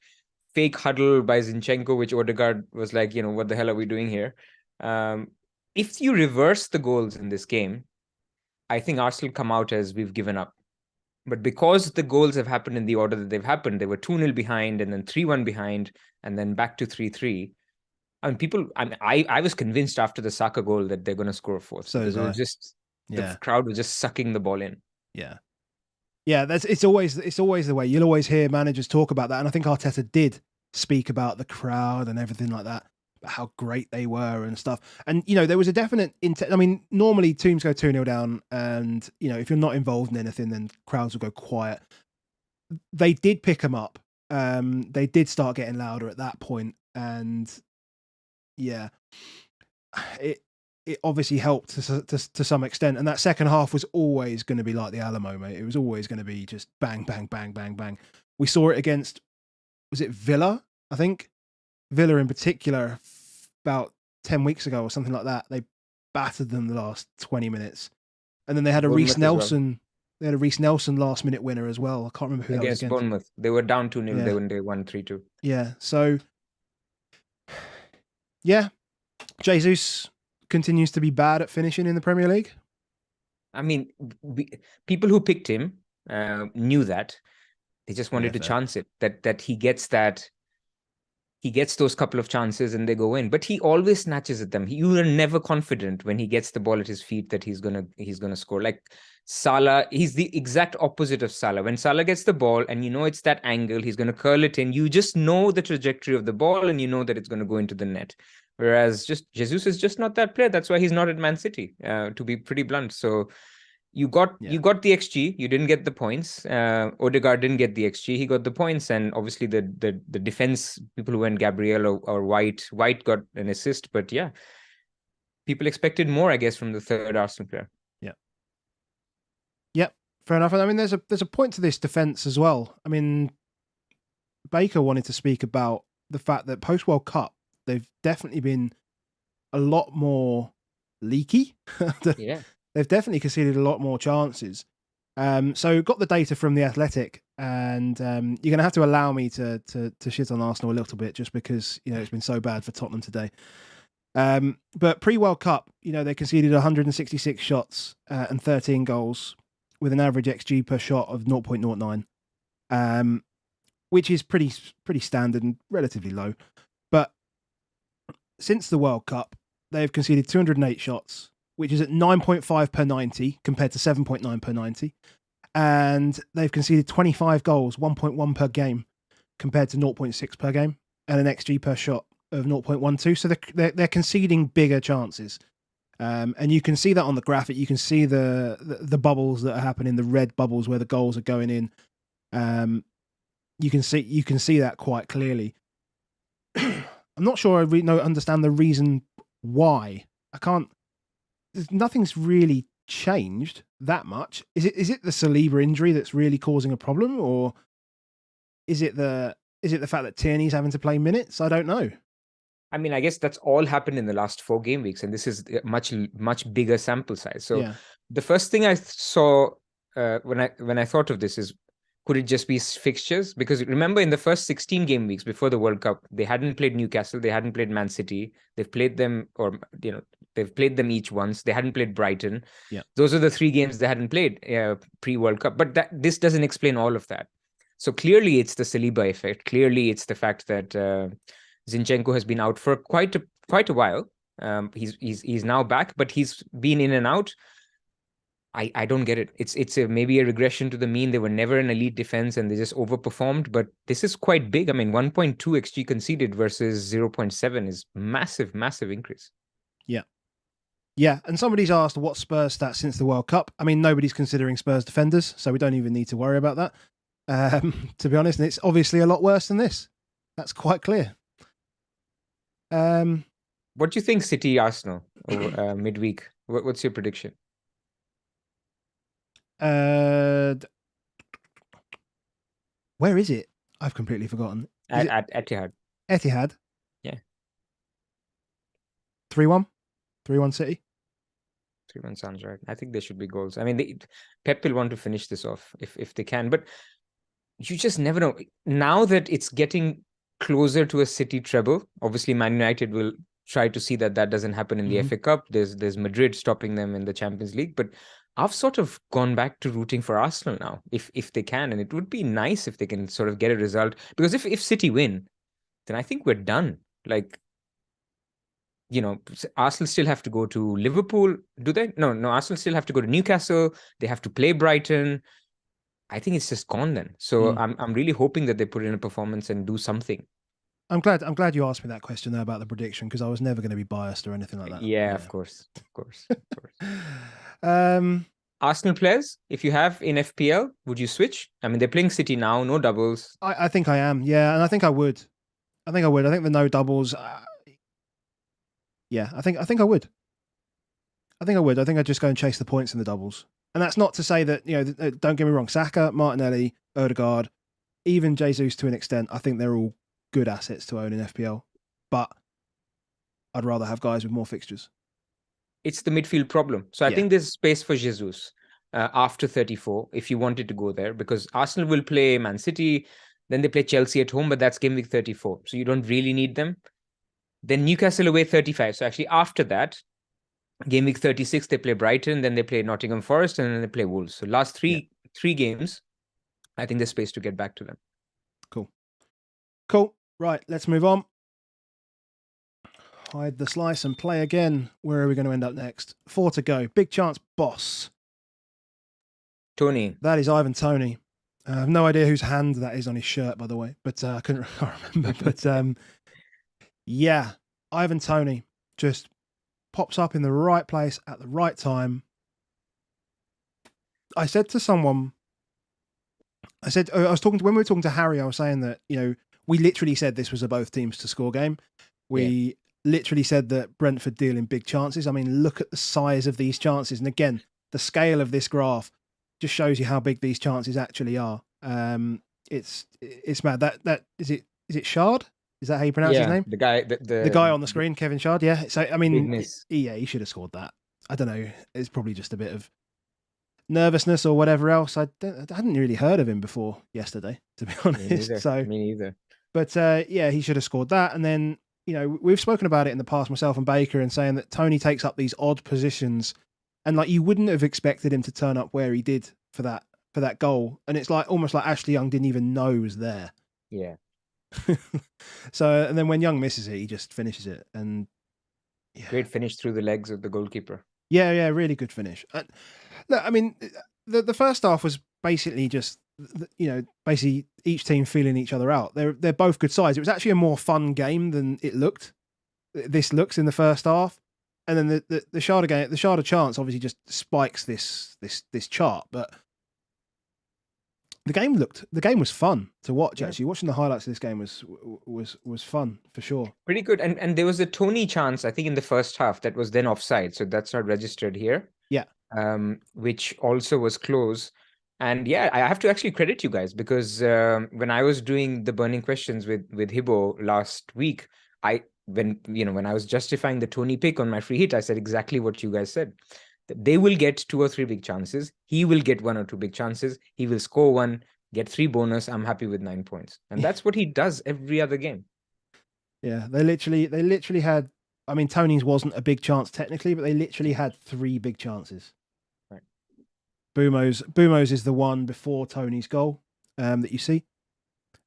fake huddle by Zinchenko, which Odegaard was like, what the hell are we doing here? If you reverse the goals in this game, I think Arsenal come out as we've given up. But because the goals have happened in the order that they've happened, they were 2-0 behind and then 3-1 behind and then back to 3-3. I mean, I was convinced after the Saka goal that they're going to score a fourth. So it was just the crowd was just sucking the ball in. Yeah. Yeah, it's always the way. You'll always hear managers talk about that. And I think Arteta did speak about the crowd and everything like that, how great they were and stuff. And, there was a definite I mean, normally teams go 2-0 down and, if you're not involved in anything, then crowds will go quiet. They did pick them up. They did start getting louder at that point. And yeah, it obviously helped to some extent. And that second half was always going to be like the Alamo, mate. It was always going to be just bang, bang, bang, bang, bang. We saw it against, was it Villa? I think Villa in particular, about 10 weeks ago or something like that. They battered them the last 20 minutes. And then they had a Reece Nelson. Well. They had a Reece Nelson last minute winner as well. I can't remember who that was against. Bournemouth. They were down 2-0. Yeah. They won 3-2. Yeah. So, yeah. Jesus continues to be bad at finishing in the Premier League. I mean, people who picked him knew that. They just wanted to chance it. That he gets that. He gets those couple of chances and they go in, but he always snatches at them. You are never confident when he gets the ball at his feet that he's gonna score. Like Salah, he's the exact opposite of Salah. When Salah gets the ball and it's that angle, he's gonna curl it in. You just know the trajectory of the ball and you know that it's gonna go into the net. Whereas Jesus is just not that player. That's why he's not at Man City, to be pretty blunt. So you got the XG, you didn't get the points. Odegaard didn't get the XG, he got the points, and obviously the defense people who went Gabriel or White got an assist. But yeah, people expected more, I guess, from the third Arsenal player. Yep, fair enough. I mean, there's a point to this defense as well. I mean, Baker wanted to speak about the fact that post World Cup they've definitely been a lot more leaky. Yeah. They've definitely conceded a lot more chances. So got the data from The Athletic, and you're going to have to allow me to shit on Arsenal a little bit just because, it's been so bad for Tottenham today. But pre-World Cup, they conceded 166 shots and 13 goals with an average XG per shot of 0.09, which is pretty standard and relatively low. But since the World Cup, they've conceded 208 shots, which is at 9.5 per 90 compared to 7.9 per 90. And they've conceded 25 goals, 1.1 per game compared to 0.6 per game, and an XG per shot of 0.12. So they're conceding bigger chances. And you can see that on the graphic. You can see the bubbles that are happening, the red bubbles where the goals are going in. You can see that quite clearly. I'm not sure I understand the reason why. Nothing's really changed that much. Is it the Saliba injury that's really causing a problem, or is it the Is it the fact that Tierney's having to play minutes? I don't know. I mean, I guess that's all happened in the last 4 game weeks, and this is a much bigger sample size. So the first thing I saw when I thought of this is, could it just be fixtures? Because remember, in the first 16 game weeks before the World Cup, they hadn't played Newcastle, they hadn't played Man City. They've played them, or they've played them each once. They hadn't played Brighton. Yeah, those are the 3 games they hadn't played pre-World Cup. But this doesn't explain all of that. So clearly, it's the Saliba effect. Clearly, it's the fact that Zinchenko has been out for quite a while. He's now back, but he's been in and out. I don't get it. It's maybe a regression to the mean. They were never an elite defense and they just overperformed. But this is quite big. I mean, 1.2 XG conceded versus 0.7 is massive increase. Yeah. Yeah, and somebody's asked what Spurs stats since the World Cup. I mean, nobody's considering Spurs defenders, so we don't even need to worry about that. To be honest, and it's obviously a lot worse than this. That's quite clear. What do you think, City Arsenal midweek? What's your prediction? Where is it? I've completely forgotten. At Etihad. Etihad. Yeah. 3-1. 3-1 City. 3-1 sounds right. I think there should be goals. I mean, Pep will want to finish this off if they can, but you just never know. Now that it's getting closer to a City treble, obviously Man United will try to see that doesn't happen in the FA Cup. There's Madrid stopping them in the Champions League, but I've sort of gone back to rooting for Arsenal now, if they can, and it would be nice if they can sort of get a result, because if City win, then I think we're done. Like, Arsenal still have to go to Liverpool, do they? No, Arsenal still have to go to Newcastle. They have to play Brighton. I think it's just gone then. So I'm really hoping that they put in a performance and do something. I'm glad you asked me that question there about the prediction, because I was never going to be biased or anything like that. Yeah, of course. Arsenal players, if you have in FPL, would you switch? I mean, they're playing City now, no doubles. I think I am, yeah, and I think I would. I think the no doubles. Yeah, I think I would. I think I'd just go and chase the points in the doubles. And that's not to say that, don't get me wrong, Saka, Martinelli, Odegaard, even Jesus to an extent, I think they're all good assets to own in FPL. But I'd rather have guys with more fixtures. It's the midfield problem. So I think there's space for Jesus after 34, if you wanted to go there, because Arsenal will play Man City, then they play Chelsea at home, but that's game week 34. So you don't really need them. Then Newcastle away 35. So actually after that, game week 36, they play Brighton, then they play Nottingham Forest, and then they play Wolves. So last three games, I think there's space to get back to them. Cool. Right, let's move on. Hide the slice and play again. Where are we going to end up next? 4 to go. Big chance, boss. Tony. That is Ivan Toney. I have no idea whose hand that is on his shirt, by the way, but I can't remember. But yeah, Ivan Toney just pops up in the right place at the right time. I said to someone, when we were talking to Harry, I was saying that, we literally said this was a both teams to score game. We literally said that Brentford deal in big chances. I mean, look at the size of these chances. And again, the scale of this graph just shows you how big these chances actually are. It's mad. That is it Shard? Is that how you pronounce his name? The guy, the guy on the screen, Kevin Shard. Yeah. So I mean, he should have scored that. I don't know. It's probably just a bit of nervousness or whatever else. I hadn't really heard of him before yesterday, to be honest. Me neither. But he should have scored that. And then, we've spoken about it in the past, myself and Baker, and saying that Tony takes up these odd positions, and like you wouldn't have expected him to turn up where he did for that goal. And it's like almost like Ashley Young didn't even know he was there. Yeah. So, and then when Young misses it, he just finishes it. And great finish through the legs of the goalkeeper. Yeah, really good finish. Look, I mean, the first half was basically just, basically each team feeling each other out. They're both good sides. It was actually a more fun game than this looks in the first half. And then the Sharda chance obviously just spikes this chart, but the game was fun to watch. Actually, watching the highlights of this game was fun for sure. Pretty good. And there was a Tony chance, I think, in the first half that was then offside, so that's not registered here. Yeah. Which also was close. And yeah, I have to actually credit you guys because when I was doing the burning questions with Hibbo last week, when I was justifying the Tony pick on my free hit, I said exactly what you guys said. That they will get 2 or 3 big chances. He will get 1 or 2 big chances. He will score 1, get 3 bonus. I'm happy with 9 points. And that's what he does every other game. Yeah, they literally had. I mean, Tony's wasn't a big chance technically, but they literally had 3 big chances. Right. Bumo's is the one before Tony's goal that you see,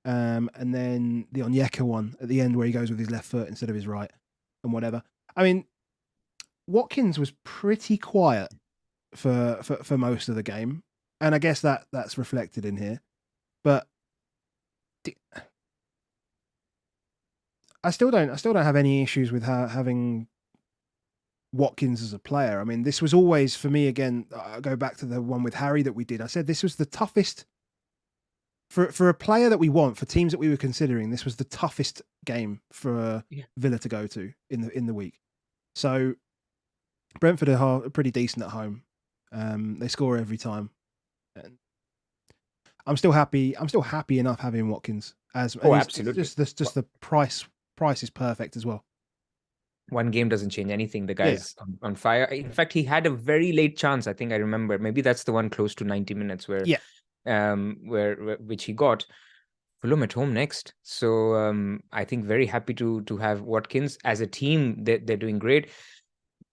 and then the Onyeka one at the end where he goes with his left foot instead of his right, and whatever. I mean, Watkins was pretty quiet for most of the game, and I guess that's reflected in here, but. I still don't have any issues with having Watkins as a player. I mean, this was always for me again. I go back to the one with Harry that we did. I said this was the toughest for a player that we want, for teams that we were considering. This was the toughest game for Villa to go to in the week. So Brentford are pretty decent at home. They score every time. And I'm still happy enough having Watkins as. Absolutely. Just the price is perfect as well. One game doesn't change anything. The guy's on fire. In fact, he had a very late chance. I think I remember. Maybe that's the one close to 90 minutes where which he got. Fulham at home next. So I think very happy to have Watkins as a team. They're doing great.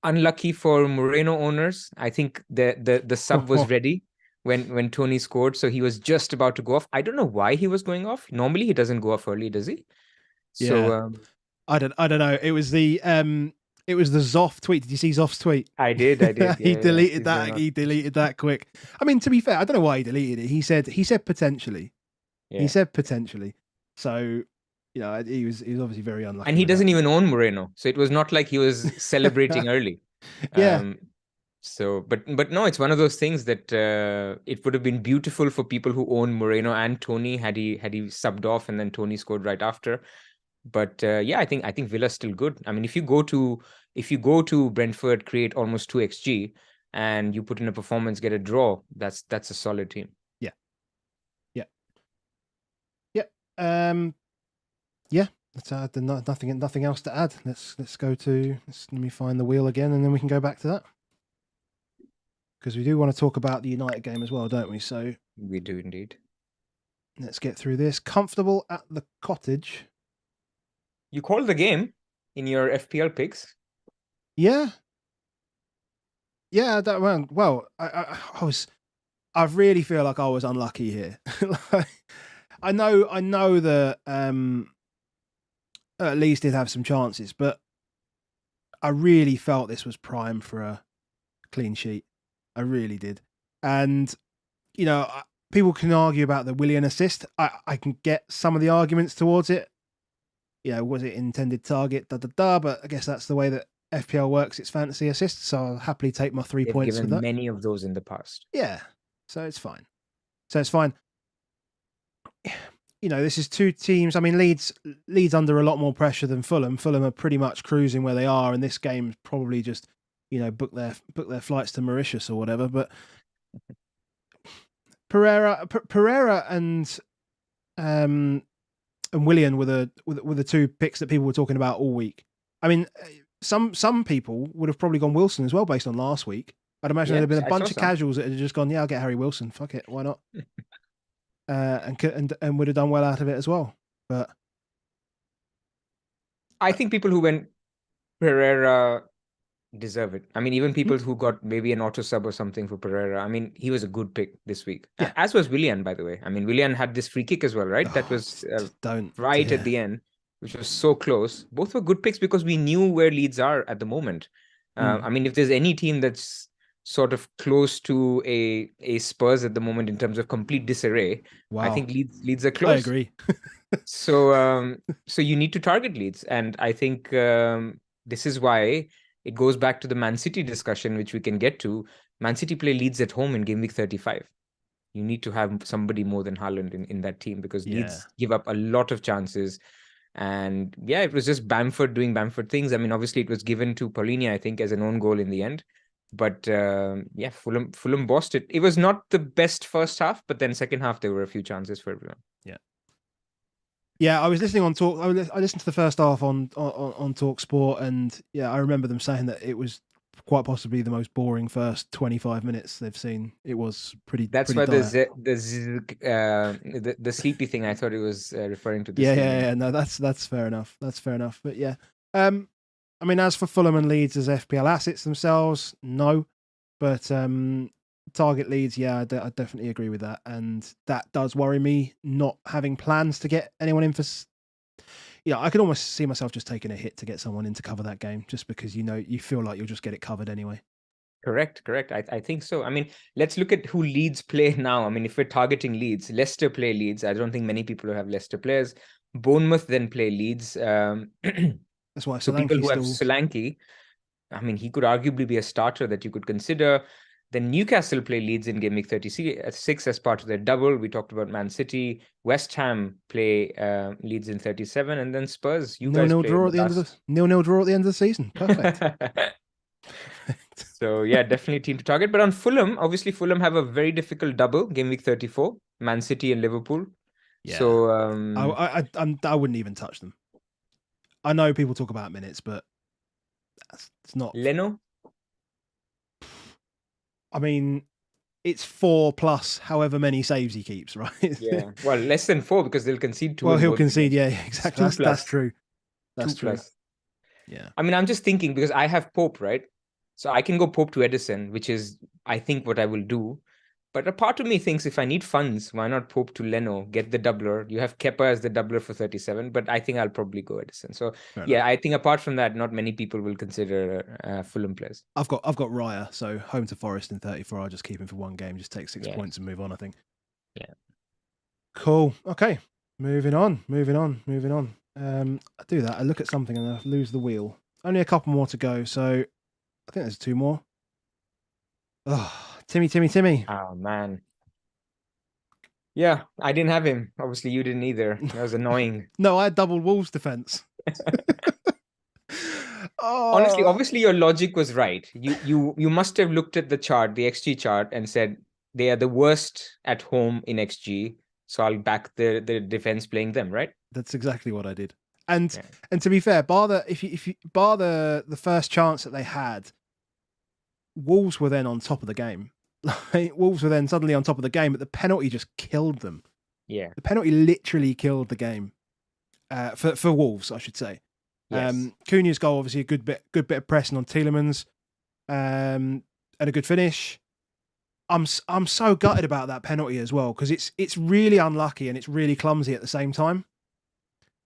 Unlucky for Moreno owners. I think the sub was ready when Tony scored, so he was just about to go off. I don't know why he was going off. Normally he doesn't go off early, does he? So I don't know. It was the Zoff tweet. Did you see Zoff's tweet? I did. He deleted that. He deleted that quick. I mean, to be fair, I don't know why he deleted it. He said potentially. Yeah. He said potentially. So, he was obviously very unlucky. And he doesn't even own Moreno, so it was not like he was celebrating early. Yeah. So, but no, it's one of those things that it would have been beautiful for people who own Moreno and Tony had he subbed off and then Tony scored right after. But I think Villa's still good. I mean, if you go to Brentford, create almost 2 XG, and you put in a performance, get a draw, that's a solid team. That's nothing else to add. Let's go to. Let me find the wheel again, and then we can go back to that, because we do want to talk about the United game as well, don't we? So we do indeed. Let's get through this. Comfortable at the Cottage. You called the game in your FPL picks. Yeah. Well, I really feel like I was unlucky here. I know that Leeds did have some chances, but I really felt this was prime for a clean sheet. I really did. And, people can argue about the Willian assist. I can get some of the arguments towards it. Was it intended target? But I guess that's the way that FPL works. It's fantasy assists, so I'll happily take my 3 points for that. Many of those in the past. Yeah, so it's fine. This is 2 teams. I mean, Leeds under a lot more pressure than Fulham. Fulham are pretty much cruising where they are, and this game's probably just, book their flights to Mauritius or whatever. But Pereira and Willian were the 2 picks that people were talking about all week. I mean, some people would have probably gone Wilson as well based on last week. I'd imagine there'd have been a bunch of casuals that had just gone, I'll get Harry Wilson. Fuck it, why not? And would have done well out of it as well. But I think people who went Pereira deserve it. I mean, even people who got maybe an auto sub or something for Pereira. I mean, he was a good pick this week. Yeah. As was Willian, by the way. I mean, Willian had this free kick as well, right? That was at the end, which was so close. Both were good picks because we knew where Leeds are at the moment. I mean, if there's any team that's sort of close to a Spurs at the moment in terms of complete disarray, I think Leeds are close. I agree. So you need to target Leeds, and I think this is why it goes back to the Man City discussion, which we can get to. Man City play Leeds at home in game week 35. You need to have somebody more than Haaland in that team, because Leeds give up a lot of chances. And it was just Bamford doing Bamford things. I mean, obviously it was given to Paulinho, I think, as an own goal in the end. But yeah, Fulham bossed it. It was not the best first half, but then second half there were a few chances for everyone. Yeah, I was listening on Talk. I listened to the first half on Talk Sport, and yeah, I remember them saying that it was quite possibly the most boring first 25 minutes they've seen. It was pretty. That's pretty why dire. the sleepy thing. I thought it was referring to this. Yeah. No, that's fair enough. That's fair enough. But yeah, I mean, as for Fulham and Leeds as FPL assets themselves, no. But target Leeds, yeah, I definitely agree with that, and that does worry me. Not having plans to get anyone in for. Yeah, I could almost see myself just taking a hit to get someone in to cover that game, just because you feel like you'll just get it covered anyway. Correct. I think so. I mean, let's look at who Leeds play now. I mean, if we're targeting Leeds, Leicester play Leeds. I don't think many people have Leicester players. Bournemouth then play Leeds. That's why So people Solanke's who have still. Solanke, I mean, he could arguably be a starter that you could consider. Then Newcastle play Leeds in game week 36 as part of their double. We talked about Man City. West Ham play Leeds in 37, and then Spurs. You guys 0-0 play draw in at the the end of last. the 0-0 draw at the end of the season. Perfect. So yeah, definitely team to target. But on Fulham, obviously Fulham have a very difficult double game week 34, Man City and Liverpool. Yeah. So I wouldn't even touch them. I know people talk about minutes, but it's not. Leno. I mean, it's 4+ however many saves he keeps, right? Yeah. Well, less than 4 because they'll concede 2. Well, he'll concede. Yeah, exactly. 2+. That's true. That's 2+. true. Yeah. I mean, I'm just thinking because I have Pope, right? So I can go Pope to Edison, which is, I think, what I will do. But a part of me thinks if I need funds, why not Pope to Leno, get the doubler? You have Kepa as the doubler for 37, but I think I'll probably go Edison. So yeah, I think apart from that, not many people will consider Fulham players. I've got Raya, so home to Forest in 34. I'll just keep him for one game, just take 6 points and move on, I think. Yeah. Cool. Okay. Moving on. I do that. I look at something and I lose the wheel. Only a couple more to go, so I think there's 2 more. Oh, Timmy. Oh, man. Yeah, I didn't have him. Obviously, you didn't either. That was annoying. No, I had double Wolves defense. Honestly, obviously, your logic was right. You must have looked at the chart, the XG chart, and said they are the worst at home in XG. So I'll back the defense playing them, right? That's exactly what I did. And to be fair, bar the first chance that they had, Wolves were then on top of the game. Wolves were then suddenly on top of the game, but the penalty just killed them. Yeah, the penalty literally killed the game for Wolves, I should say. Yes. Cunha's goal, obviously, a good bit of pressing on Tielemans, and a good finish. I'm so gutted about that penalty as well because it's really unlucky and it's really clumsy at the same time.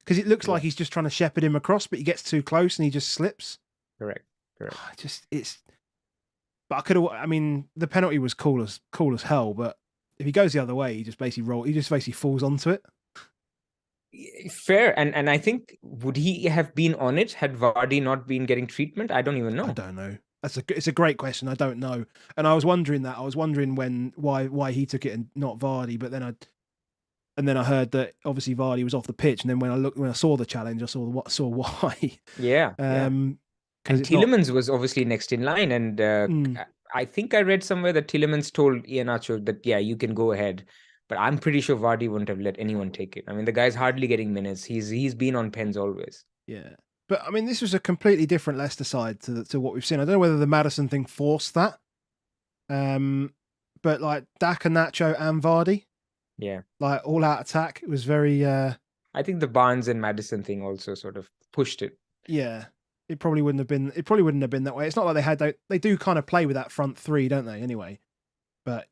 Because it looks like he's just trying to shepherd him across, but he gets too close and he just slips. Correct. But I could have. I mean, the penalty was cool as hell. But if he goes the other way, he just basically falls onto it. Fair, and I think would he have been on it had Vardy not been getting treatment? I don't even know. I don't know. It's a great question. I don't know, and I was wondering that. I was wondering why he took it and not Vardy. But then I heard that obviously Vardy was off the pitch, and then when I saw the challenge, I saw why. Yeah. And Tielemans was obviously next in line, and I think I read somewhere that Tielemans told Iheanacho that you can go ahead, but I'm pretty sure Vardy wouldn't have let anyone take it. I mean, the guy's hardly getting minutes. He's been on pens always. Yeah, but I mean, this was a completely different Leicester side to what we've seen. I don't know whether the Maddison thing forced that, but like Daka, Nacho, and Vardy, like all out attack. It was very. I think the Barnes and Maddison thing also sort of pushed it. Yeah. It probably wouldn't have been that way. It's not like they do kind of play with that front three, don't they? Anyway, but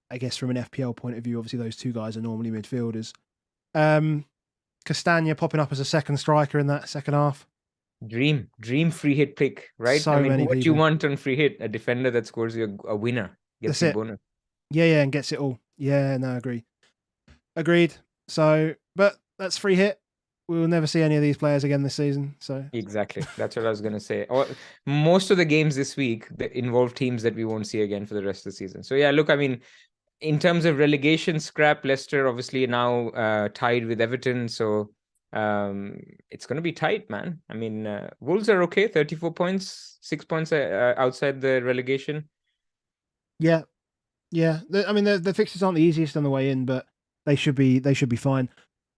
I guess from an FPL point of view, obviously those 2 guys are normally midfielders. Castagna popping up as a second striker in that second half. Dream free hit pick, right? So many what people. you want on free hit? A defender that scores you a winner, gets a bonus. Yeah, and gets it all. Yeah, no, agreed. So, but that's free hit. We will never see any of these players again this season. So exactly, that's what I was going to say. Most of the games this week that involve teams that we won't see again for the rest of the season. So yeah, look, I mean, in terms of relegation scrap, Leicester obviously now tied with Everton. So It's going to be tight, man. I mean, Wolves are okay, 34 points, 6 points outside the relegation. Yeah. I mean, the fixtures aren't the easiest on the way in, but they should be fine.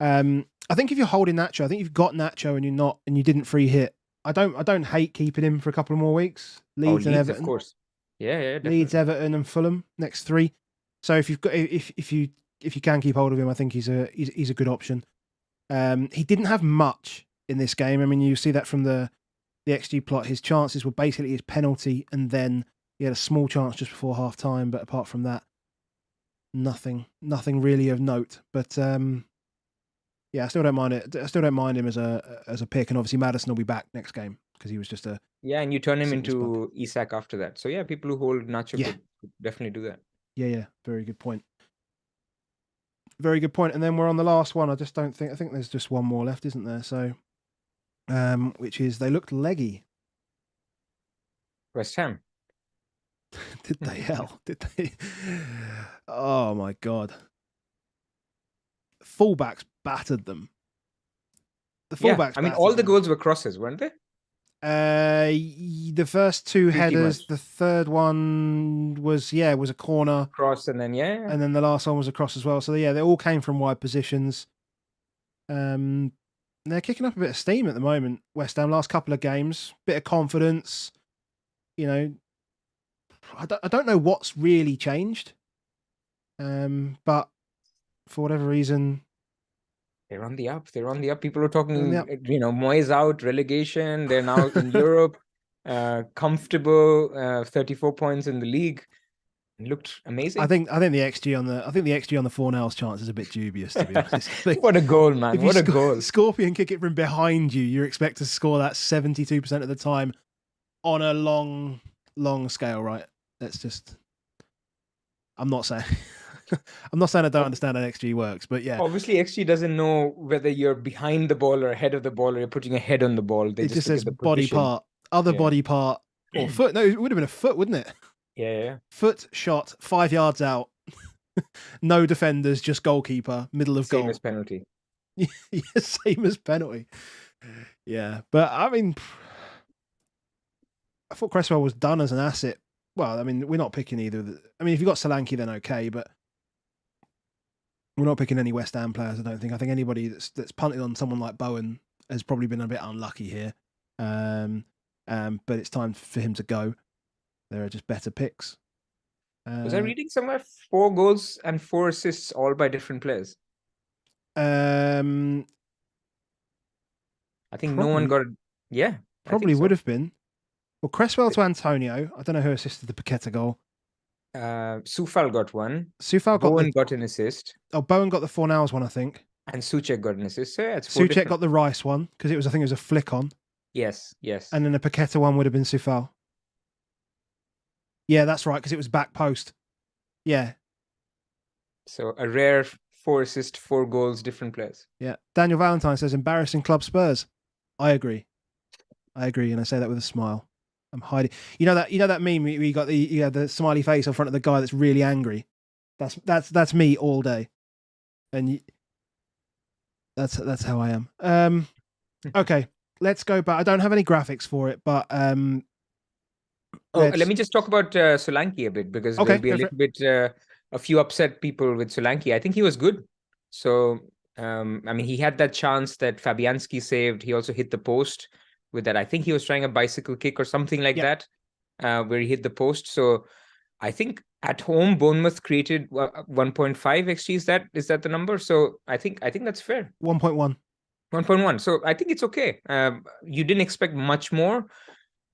I think if you're holding Nacho, I think you've got Nacho and you didn't free hit. I don't hate keeping him for a couple more weeks. Leeds and Everton, of course. Yeah, definitely. Leeds, Everton, and Fulham next 3. So if you can keep hold of him, I think he's a good option. He didn't have much in this game. I mean, you see that from the XG plot. His chances were basically his penalty, and then he had a small chance just before half time. But apart from that, nothing really of note. But yeah, I still don't mind it. I still don't mind him as a pick. And obviously, Maddison will be back next game because he was just a and you turn him into Isak after that. So yeah, people who hold Nacho could definitely do that. Yeah, very good point. Very good point. And then we're on the last one. I think there's just one more left, isn't there? So, which is they looked leggy. West Ham. Did they hell? Did they? Oh my God. Fullbacks battered them. The fullbacks. I mean, all the goals were crosses, weren't they? The first 2 headers. The third one was a corner cross, and then and then the last one was a cross as well. So they all came from wide positions. They're kicking up a bit of steam at the moment. West Ham last couple of games, bit of confidence. You know, I don't know what's really changed. But for whatever reason, they're on the up. People are talking, Moyes out, relegation. They're now in Europe, comfortable, 34 points in the league. It looked amazing. I think the XG on the Fornals chance is a bit dubious, to be honest. What a goal, man! What a goal! Scorpion kick it from behind you. You expect to score that 72% of the time on a long scale, right? That's just. I'm not saying I don't understand how XG works, but yeah. Obviously, XG doesn't know whether you're behind the ball or ahead of the ball, or you're putting a head on the ball. It just says body part, body part, or foot. No, it would have been a foot, wouldn't it? Yeah. Foot shot, 5 yards out. No defenders, just goalkeeper, middle of goal. Same as penalty. Yeah, same as penalty. Yeah, but I mean, I thought Cresswell was done as an asset. Well, I mean, we're not picking either. I mean, if you've got Solanke, then okay, but we're not picking any West Ham players, I don't think. I think anybody that's punted on someone like Bowen has probably been a bit unlucky here. But it's time for him to go. There are just better picks. Was I reading somewhere 4 goals and 4 assists, all by different players? I think no one got. Yeah, probably would have been. Well, Cresswell to Antonio. I don't know who assisted the Paqueta goal. Sufal got one. Bowen got an assist. Oh, Bowen got the Fornals one, I think. And Souček got an assist. So yeah, Souček got the Rice one because I think it was a flick on. Yes. And then the Paqueta one would have been Sufal. Yeah, that's right, because it was back post. Yeah. So a rare 4 assists, 4 goals, different players. Yeah. Daniel Valentine says, embarrassing club Spurs. I agree, and I say that with a smile. I'm hiding. You know that meme we got the smiley face in front of the guy that's really angry. That's me all day, and that's how I am. Okay, let's go back. I don't have any graphics for it, but let me just talk about Solanke a bit, because there'll be a little bit a few upset people with Solanke. I think he was good. So I mean, he had that chance that Fabianski saved. He also hit the post with that. I think he was trying a bicycle kick or something like that, where he hit the post. So I think at home, Bournemouth created 1.5 XG. Is that the number? So I think that's fair. 1.1. 1.1. So I think it's okay. You didn't expect much more.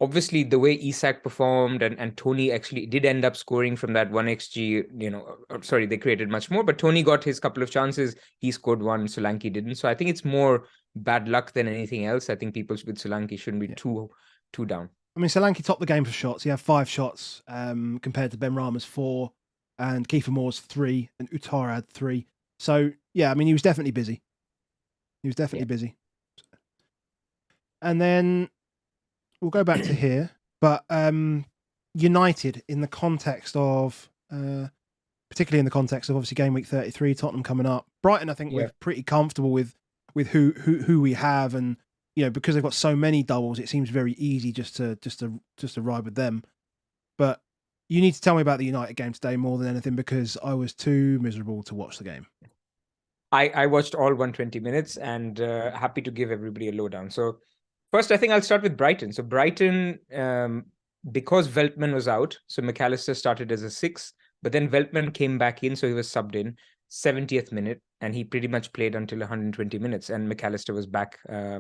Obviously, the way Isak performed and Tony actually did end up scoring from that 1 XG, they created much more, but Tony got his couple of chances. He scored 1, Solanke didn't. So I think it's more bad luck than anything else. I think people with Solanke shouldn't be too down. I mean, Solanke topped the game for shots. He had 5 shots compared to Ben Rama's 4, and Kiefer Moore's 3, and Utara had 3. So, yeah, I mean, he was definitely busy. Busy. And then we'll go back to here, but United, in the context of, particularly in the context of obviously game week 33, Tottenham coming up. Brighton, I think we're pretty comfortable with with who we have, and because they've got so many doubles, it seems very easy just to ride with them. But you need to tell me about the United game today more than anything, because I was too miserable to watch the game. I watched all 120 minutes and happy to give everybody a lowdown. So first, I think I'll start with Brighton. So Brighton, because Veltman was out, so McAllister started as a 6, but then Veltman came back in, so he was subbed in 70th minute, and he pretty much played until 120 minutes, and McAllister was back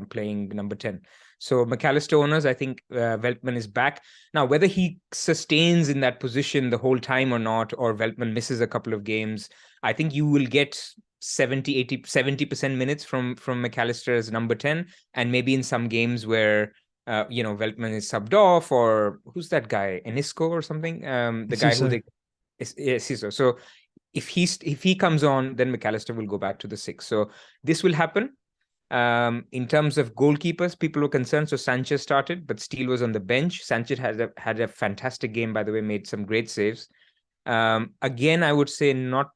playing number 10. So McAllister owners, I think Veltman is back. Now, whether he sustains in that position the whole time or not, or Veltman misses a couple of games, I think you will get 70% minutes from McAllister as number 10, and maybe in some games where Veltman is subbed off, or who's that guy, Enisco or something, the guy who they Ciso. So if he comes on, then McAllister will go back to the 6. So this will happen. In terms of goalkeepers, people were concerned. So Sanchez started, but Steele was on the bench. Sanchez had a fantastic game, by the way, made some great saves. Again, I would say not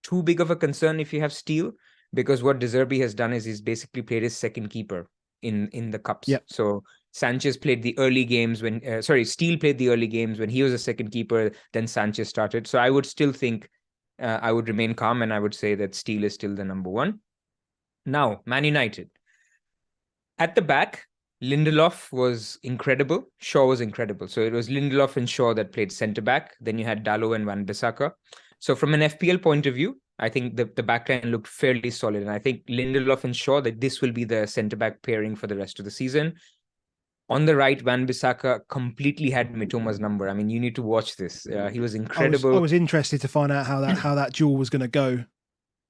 too big of a concern if you have Steele, because what De Zerbi has done is he's basically played his second keeper in the cups. Yep. So Sanchez played the early games when Steele played the early games when he was a second keeper, then Sanchez started. So I would still think I would remain calm, and I would say that Steele is still the number 1. Now, Man United. At the back, Lindelof was incredible. Shaw was incredible. So it was Lindelof and Shaw that played centre-back. Then you had Dalot and Wan-Bissaka. So from an FPL point of view, I think the backline looked fairly solid. And I think Lindelof and Shaw, that this will be the centre-back pairing for the rest of the season. On the right, Wan-Bissaka completely had Mitoma's number. I mean, you need to watch this. He was incredible. I was interested to find out how that duel was going to go.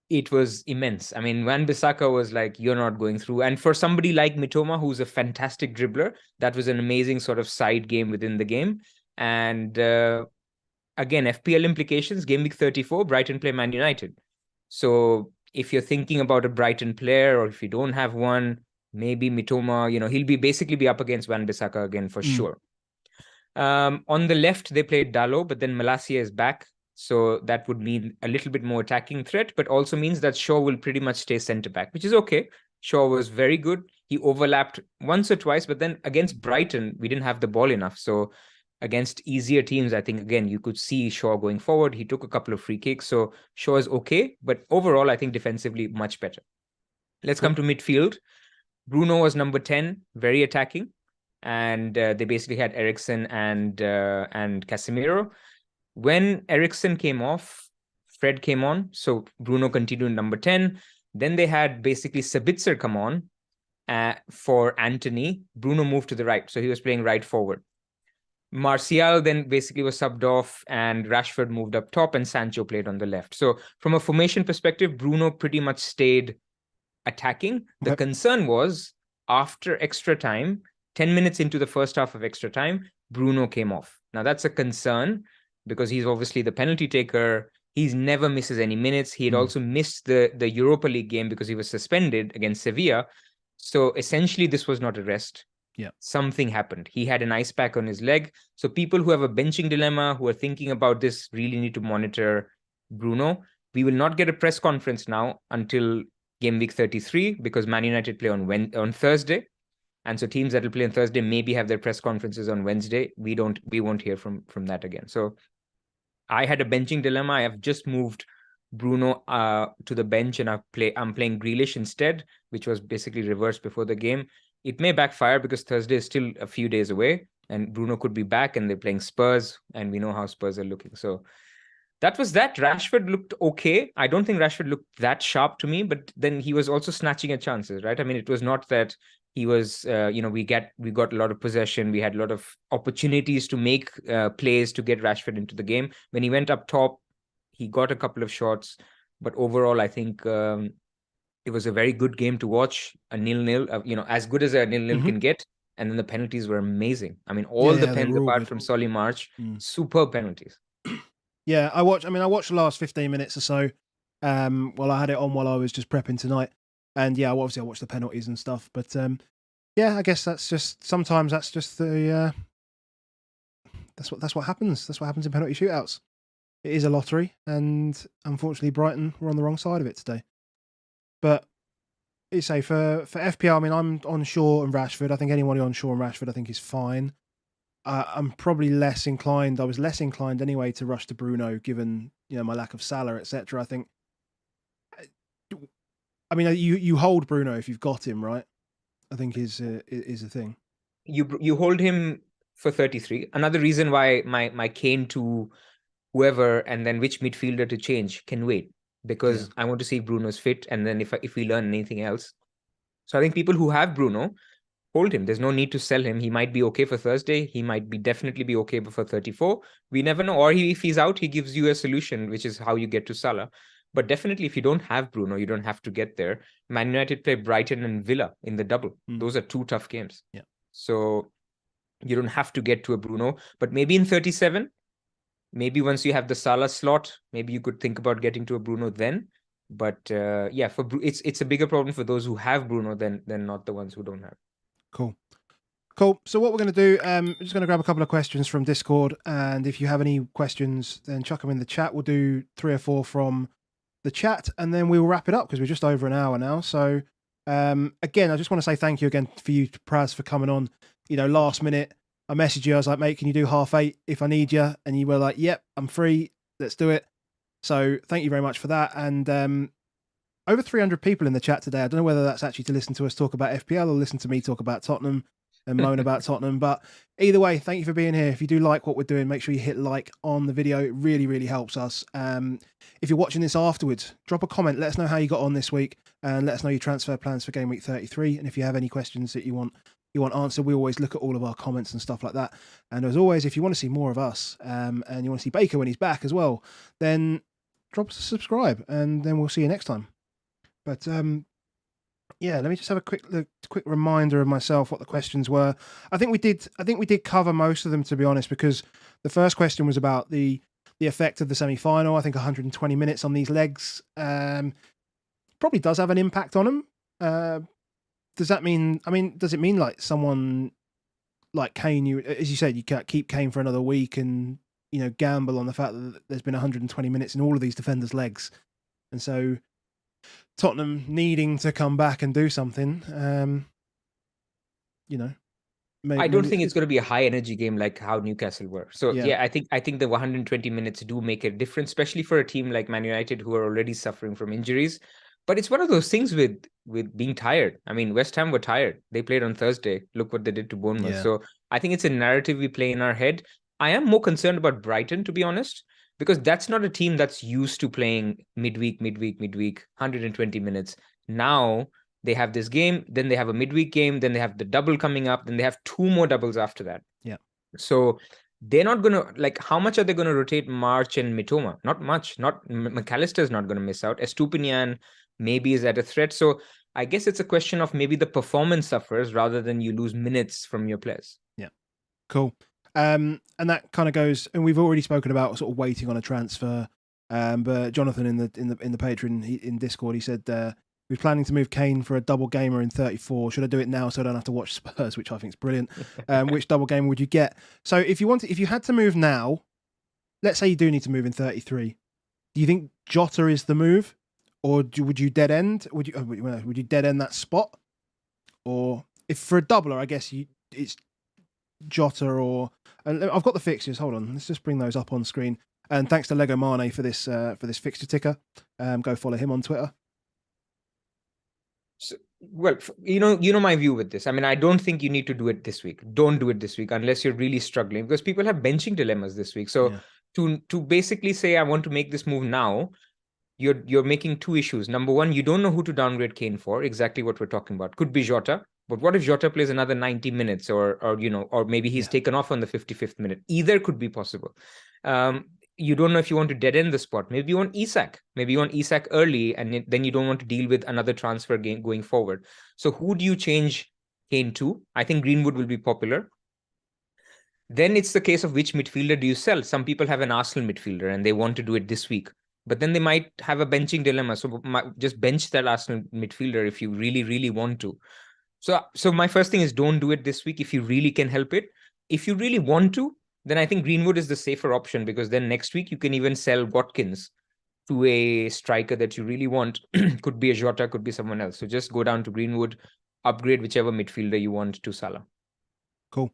It was immense. I mean, Wan-Bissaka was like, you're not going through. And for somebody like Mitoma, who's a fantastic dribbler, that was an amazing sort of side game within the game. And again, FPL implications, game week 34, Brighton play Man United. So if you're thinking about a Brighton player, or if you don't have one, maybe Mitoma, he'll basically be up against Wan-Bissaka again for sure. On the left, they played Dalot, but then Malacia is back. So that would mean a little bit more attacking threat, but also means that Shaw will pretty much stay centre-back, which is okay. Shaw was very good. He overlapped once or twice, but then against Brighton, we didn't have the ball enough. So against easier teams, I think, again, you could see Shaw going forward. He took a couple of free kicks. So Shaw is okay, but overall, I think defensively, much better. Let's come to midfield. Bruno was number 10, very attacking. And they basically had Eriksen and Casemiro. When Eriksen came off, Fred came on. So Bruno continued number 10. Then they had basically Sabitzer come on for Anthony. Bruno moved to the right. So he was playing right forward. Martial then basically was subbed off, and Rashford moved up top, and Sancho played on the left. So from a formation perspective, Bruno pretty much stayed attacking. The concern was after extra time, 10 minutes into the first half of extra time, Bruno came off. Now that's a concern, because he's obviously the penalty taker. He never misses any minutes. He had also missed the Europa League game because he was suspended against Sevilla. So essentially, this was not a rest. Yeah. Something happened. He had an ice pack on his leg. So people who have a benching dilemma, who are thinking about this, really need to monitor Bruno. We will not get a press conference now until game week 33, because Man United play on Thursday. And so teams that will play on Thursday maybe have their press conferences on Wednesday. We won't hear from that again. So I had a benching dilemma. I have just moved Bruno to the bench, and I'm playing Grealish instead, which was basically reversed before the game. It may backfire because Thursday is still a few days away, and Bruno could be back, and they're playing Spurs, and we know how Spurs are looking. So that was that. Rashford looked okay. I don't think Rashford looked that sharp to me, but then he was also snatching at chances, right? I mean, it was not that he was, we got a lot of possession. We had a lot of opportunities to make plays to get Rashford into the game. When he went up top, he got a couple of shots, but overall, I think it was a very good game to watch. A 0-0, as good as a 0-0 can get. And then the penalties were amazing. I mean, the pens apart from Solly March, superb penalties. Yeah, I watched the last 15 minutes or so. Well, I had it on while I was just prepping tonight. And yeah, obviously I watched the penalties and stuff. But yeah, I guess sometimes that's just the that's what happens. That's what happens in penalty shootouts. It is a lottery, and unfortunately Brighton were on the wrong side of it today. But You say for FPL, I mean, I'm on Shaw and Rashford. I think anyone on Shaw and Rashford, I think is fine. I'm probably less inclined. I was less inclined anyway to rush to Bruno, given my lack of Salah, etc. I think. I mean, you hold Bruno if you've got him, right? I think is the thing. You hold him for 33. Another reason why my Kane to whoever and then which midfielder to change can wait, because I want to see if Bruno's fit, and then if we learn anything else. So I think people who have Bruno, hold him. There's no need to sell him. He might be okay for Thursday. He might definitely be okay for 34. We never know. Or if he's out, he gives you a solution, which is how you get to Salah. But definitely, if you don't have Bruno, you don't have to get there. Man United play Brighton and Villa in the double. Those are two tough games. Yeah. So you don't have to get to a Bruno. But maybe in 37, maybe once you have the Salah slot, maybe you could think about getting to a Bruno then. But it's a bigger problem for those who have Bruno than not the ones who don't have. Cool. So what we're going to do, I'm just going to grab a couple of questions from Discord, and if you have any questions, then chuck them in the chat. We'll do 3 or 4 from the chat, and then we will wrap it up because we're just over an hour now. So again, I just want to say thank you again for you, Praz, for coming on. Last minute, I messaged you. I was like, mate, can you do 8:30 if I need you? And you were like, yep, I'm free. Let's do it. So thank you very much for that. And over 300 people in the chat today. I don't know whether that's actually to listen to us talk about FPL or listen to me talk about Tottenham and moan about Tottenham. But either way, thank you for being here. If you do like what we're doing, make sure you hit like on the video. It really, really helps us. If you're watching this afterwards, drop a comment. Let us know how you got on this week, and let us know your transfer plans for game week 33. And if you have any questions that you want answered, we always look at all of our comments and stuff like that. And as always, if you want to see more of us, and you want to see Baker when he's back as well, then drop us a subscribe, and then we'll see you next time. But let me just have a quick reminder of myself what the questions were. I think we did cover most of them, to be honest, because the first question was about the effect of the semi-final. I think 120 minutes on these legs probably does have an impact on them. Does that mean? I mean, does it mean like someone like Kane? As you said, you can't keep Kane for another week and gamble on the fact that there's been 120 minutes in all of these defenders' legs, and so Tottenham needing to come back and do something. I don't think it's going to be a high energy game like how Newcastle were. So I think the 120 minutes do make a difference, especially for a team like Man United who are already suffering from injuries. But it's one of those things with being tired. I mean, West Ham were tired. They played on Thursday. Look what they did to Bournemouth. Yeah. So I think it's a narrative we play in our head. I am more concerned about Brighton, to be honest, because that's not a team that's used to playing midweek, 120 minutes. Now they have this game, then they have a midweek game, then they have the double coming up, then they have 2 more doubles after that. Yeah. So they're not going to, how much are they going to rotate March and Mitoma? Not much. McAllister's not going to miss out. Estupinian maybe is at a threat. So I guess it's a question of maybe the performance suffers rather than you lose minutes from your players. Yeah. Cool. And that kind of goes, and we've already spoken about sort of waiting on a transfer. But Jonathan in the Patreon in Discord, he said we're planning to move Kane for a double gamer in 34. Should I do it now so I don't have to watch Spurs, which I think is brilliant. Which double gamer would you get? So if you had to move now, let's say you do need to move in 33. Do you think Jota is the move, or would you dead end? Would you dead end that spot, or if for a doubler, I guess it's Jota or I've got the fixtures. Hold on, let's just bring those up on screen. And thanks to Lego Mane for this fixture ticker. Go follow him on Twitter. So, well, you know my view with this. I mean, I don't think you need to do it this week. Don't do it this week unless you're really struggling, because people have benching dilemmas this week. So to basically say I want to make this move now, you're making 2 issues. Number one, you don't know who to downgrade Kane for. Exactly what we're talking about. Could be Jota. But what if Jota plays another 90 minutes or maybe he's taken off on the 55th minute? Either could be possible. You don't know if you want to dead end the spot. Maybe you want Isak. Maybe you want Isak early, and then you don't want to deal with another transfer game going forward. So who do you change Kane to? I think Greenwood will be popular. Then it's the case of which midfielder do you sell? Some people have an Arsenal midfielder and they want to do it this week. But then they might have a benching dilemma. So just bench that Arsenal midfielder if you really, really want to. So my first thing is don't do it this week if you really can help it. If you really want to, then I think Greenwood is the safer option, because then next week you can even sell Watkins to a striker that you really want. Could be a Jota, could be someone else. So just go down to Greenwood, upgrade whichever midfielder you want to Salah. Cool.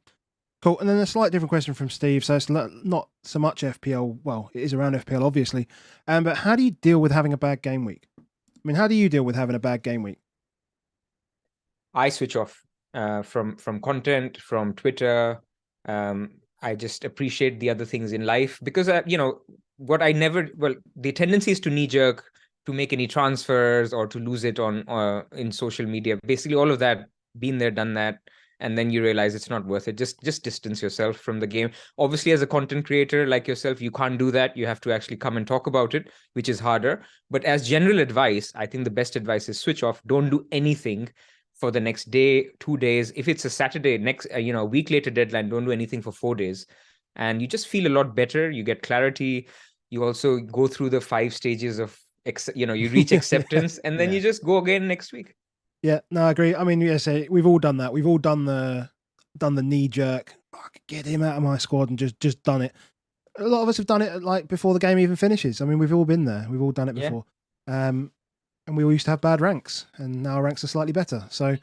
And then a slight different question from Steve. So it's not so much FPL. Well, it is around FPL, obviously. But how do you deal with having a bad game week? I mean, how do you deal with having a bad game week? I switch off from content, from Twitter. I just appreciate the other things in life because, the tendency is to knee jerk, to make any transfers or to lose it on in social media. Basically, all of that, been there, done that. And then you realize it's not worth it. Just distance yourself from the game. Obviously, as a content creator like yourself, you can't do that. You have to actually come and talk about it, which is harder. But as general advice, I think the best advice is switch off. Don't do anything for the next day, 2 days. If it's a Saturday, a week later deadline, don't do anything for 4 days. And you just feel a lot better. You get clarity. You also go through the 5 stages of, you reach acceptance and then you just go again next week. Yeah, no, I agree. I mean, we've all done that. We've all done the knee jerk. Get him out of my squad and just done it. A lot of us have done it like before the game even finishes. I mean, we've all been there. We've all done it before. And we all used to have bad ranks, and now our ranks are slightly better. So,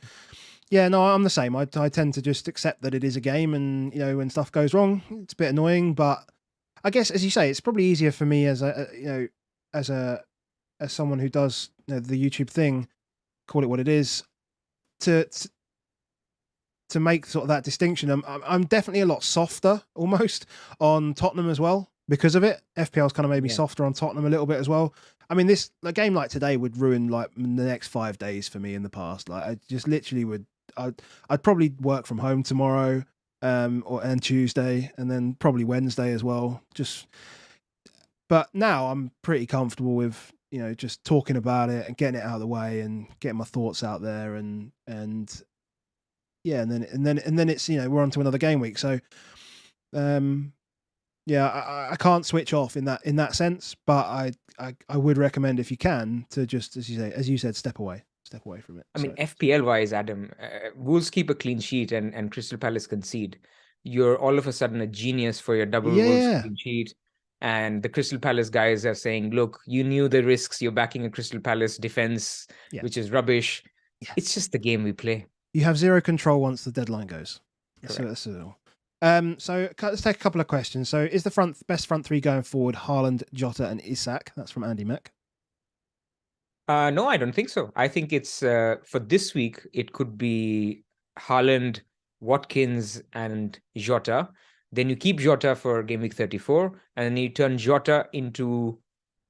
yeah, no, I'm the same. I tend to just accept that it is a game, and when stuff goes wrong, it's a bit annoying. But I guess, as you say, it's probably easier for me as someone who does the YouTube thing, call it what it is, to make sort of that distinction. I'm definitely a lot softer almost on Tottenham as well because of it. FPL's kind of made me softer on Tottenham a little bit as well. I mean, a game like today would ruin like the next 5 days for me in the past. Like I just literally would. I'd probably work from home tomorrow, and Tuesday, and then probably Wednesday as well. But now I'm pretty comfortable with just talking about it and getting it out of the way and getting my thoughts out there and yeah, and then it's we're on to another game week. So I can't switch off in that sense, but I would recommend, if you can, to just, as you said, step away from it. I mean, FPL wise, Adam, Wolves keep a clean sheet and Crystal Palace concede. You're all of a sudden a genius for your double Wolves clean sheet. And the Crystal Palace guys are saying, look, you knew the risks. You're backing a Crystal Palace defense, which is rubbish. Yeah. It's just the game we play. You have zero control once the deadline goes. That's it all. So let's take a couple of questions. So is the best front three going forward Haaland, Jota and Isak? That's from Andy Mack. No, I don't think so. I think it's for this week, it could be Haaland, Watkins and Jota. Then you keep Jota for game week 34, and then you turn Jota into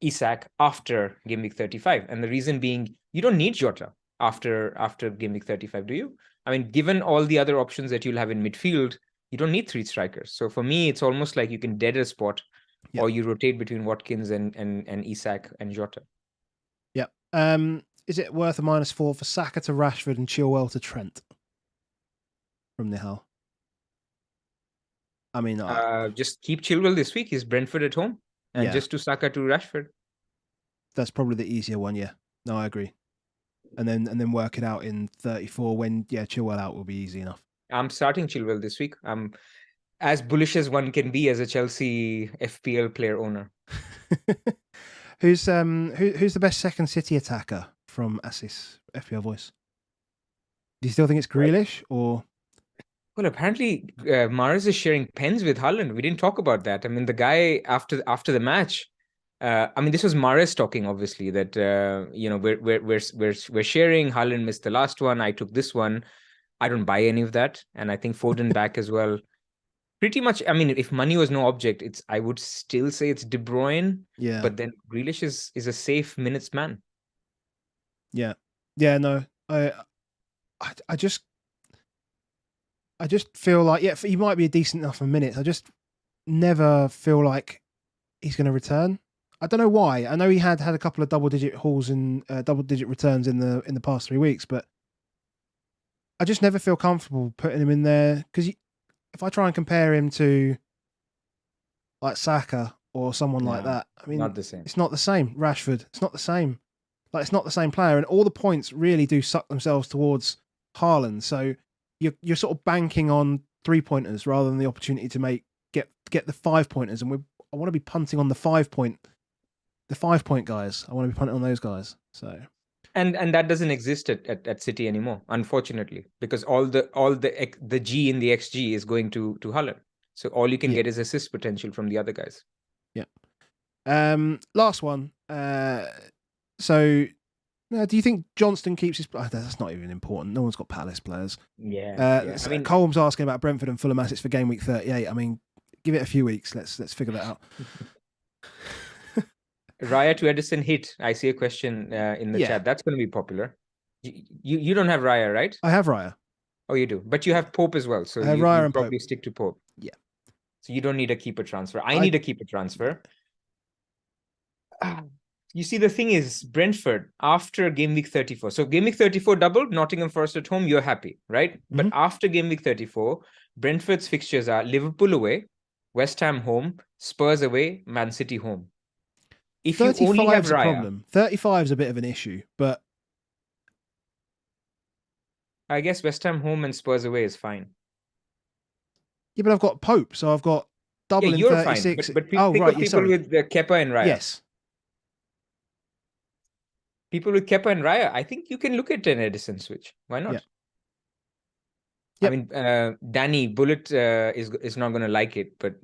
Isak after game week 35. And the reason being, you don't need Jota after game week 35, do you? I mean, given all the other options that you'll have in midfield, you don't need 3 strikers. So for me, it's almost like you can dead a spot, or you rotate between Watkins and Isak and Jota. Yep. Is it worth a -4 for Saka to Rashford and Chilwell to Trent? From Nihal. I mean, just keep Chilwell this week. He's Brentford at home, and just to Saka to Rashford. That's probably the easier one. Yeah, no, I agree. And then work it out in 34 when Chilwell out will be easy enough. I'm starting Chilwell this week. I'm as bullish as one can be as a Chelsea FPL player owner. Who's the best second City attacker from Assis FPL voice? Do you still think it's Grealish or? Well, apparently Mahrez is sharing pens with Haaland. We didn't talk about that. I mean, the guy after the match. I mean, this was Mahrez talking, obviously, that we're sharing. Haaland missed the last one. I took this one. I don't buy any of that, and I think Foden back as well. Pretty much. I mean, if money was no object, I would still say it's De Bruyne. Yeah. But then Grealish is a safe minutes man. Yeah. Yeah. No. I just feel like he might be a decent enough for minutes. I just never feel like he's going to return. I don't know why. I know he had a couple of double-digit hauls and double-digit returns in the past 3 weeks, but I just never feel comfortable putting him in there because if I try and compare him to like Saka or someone like that, I mean, not the same. It's not the same. Rashford, it's not the same. Like it's not the same player, and all the points really do suck themselves towards Haaland. So you're sort of banking on 3-pointers rather than the opportunity to get the 5-pointers, and I want to be punting on the 5-point the 5-point guys. I want to be punting on those guys. So. And that doesn't exist at City anymore, unfortunately, because all the G in the XG is going to Haaland. So all you can get is assist potential from the other guys. Yeah. Last one. So, do you think Johnston keeps his? That's not even important. No one's got Palace players. Yeah. I mean, Colm's asking about Brentford and Fulham assets for game week 38. I mean, give it a few weeks. Let's figure that out. Raya to Edison hit. I see a question in the chat. That's going to be popular. You don't have Raya, right? I have Raya. Oh, you do. But you have Pope as well. So you probably Pope. Stick to Pope. Yeah. So you don't need a keeper transfer. I need a keeper transfer. You see, the thing is, Brentford, after game week 34. So game week 34 doubled, Nottingham Forest at home, you're happy, right? Mm-hmm. But after game week 34, Brentford's fixtures are Liverpool away, West Ham home, Spurs away, Man City home. If you only have Raya, a problem. 35 is a bit of an issue, but I guess West Ham home and Spurs away is fine. Yeah, but I've got Pope, so I've got double in 36. Fine. But people with Kepa and Raya. Yes. People with Kepa and Raya, I think you can look at an Edison switch. Why not? Yeah. I mean, Danny Bullet is not going to like it, but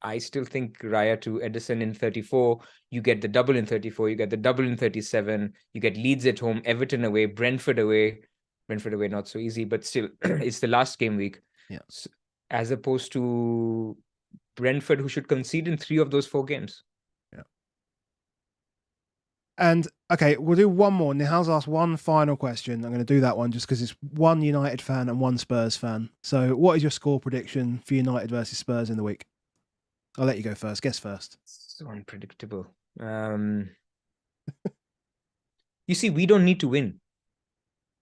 I still think Raya to Edison in 34. You get the double in 34. You get the double in 37. You get Leeds at home, Everton away, Brentford away. Brentford away, not so easy, but still, it's the last game week. Yeah. So, as opposed to Brentford, who should concede in 3 of those 4 games. Yeah. And, okay, we'll do one more. Nihal's asked one final question. I'm going to do that one just because it's one United fan and one Spurs fan. So what is your score prediction for United versus Spurs in the week? I'll let you go first. Guess first. So unpredictable. You see, we don't need to win.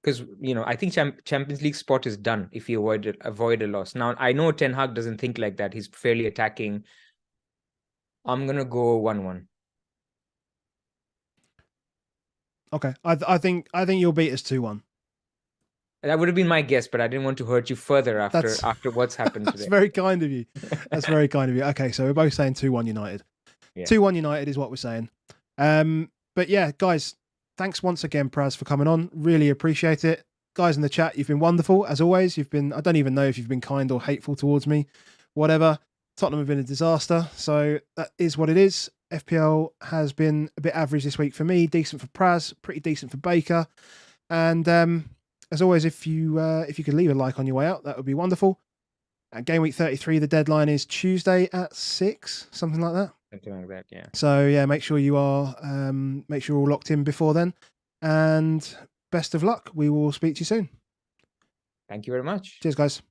Because, I think Champions League spot is done if you avoid a loss. Now, I know Ten Hag doesn't think like that. He's fairly attacking. I'm going to go 1-1. Okay. I think you'll beat us 2-1. That would have been my guess, but I didn't want to hurt you further after what's happened today. That's very kind of you. That's very kind of you. Okay, so we're both saying 2-1 United. Yeah. 2-1 United is what we're saying. But yeah, guys, thanks once again, Praz, for coming on. Really appreciate it. Guys in the chat, you've been wonderful, as always. I don't even know if you've been kind or hateful towards me. Whatever. Tottenham have been a disaster, so that is what it is. FPL has been a bit average this week for me, decent for Praz, pretty decent for Baker. And as always, if you could leave a like on your way out, that would be wonderful. At game week 33, the deadline is Tuesday at 6, something like that. Something like that, yeah. So yeah, make sure you're all locked in before then. And best of luck. We will speak to you soon. Thank you very much. Cheers, guys.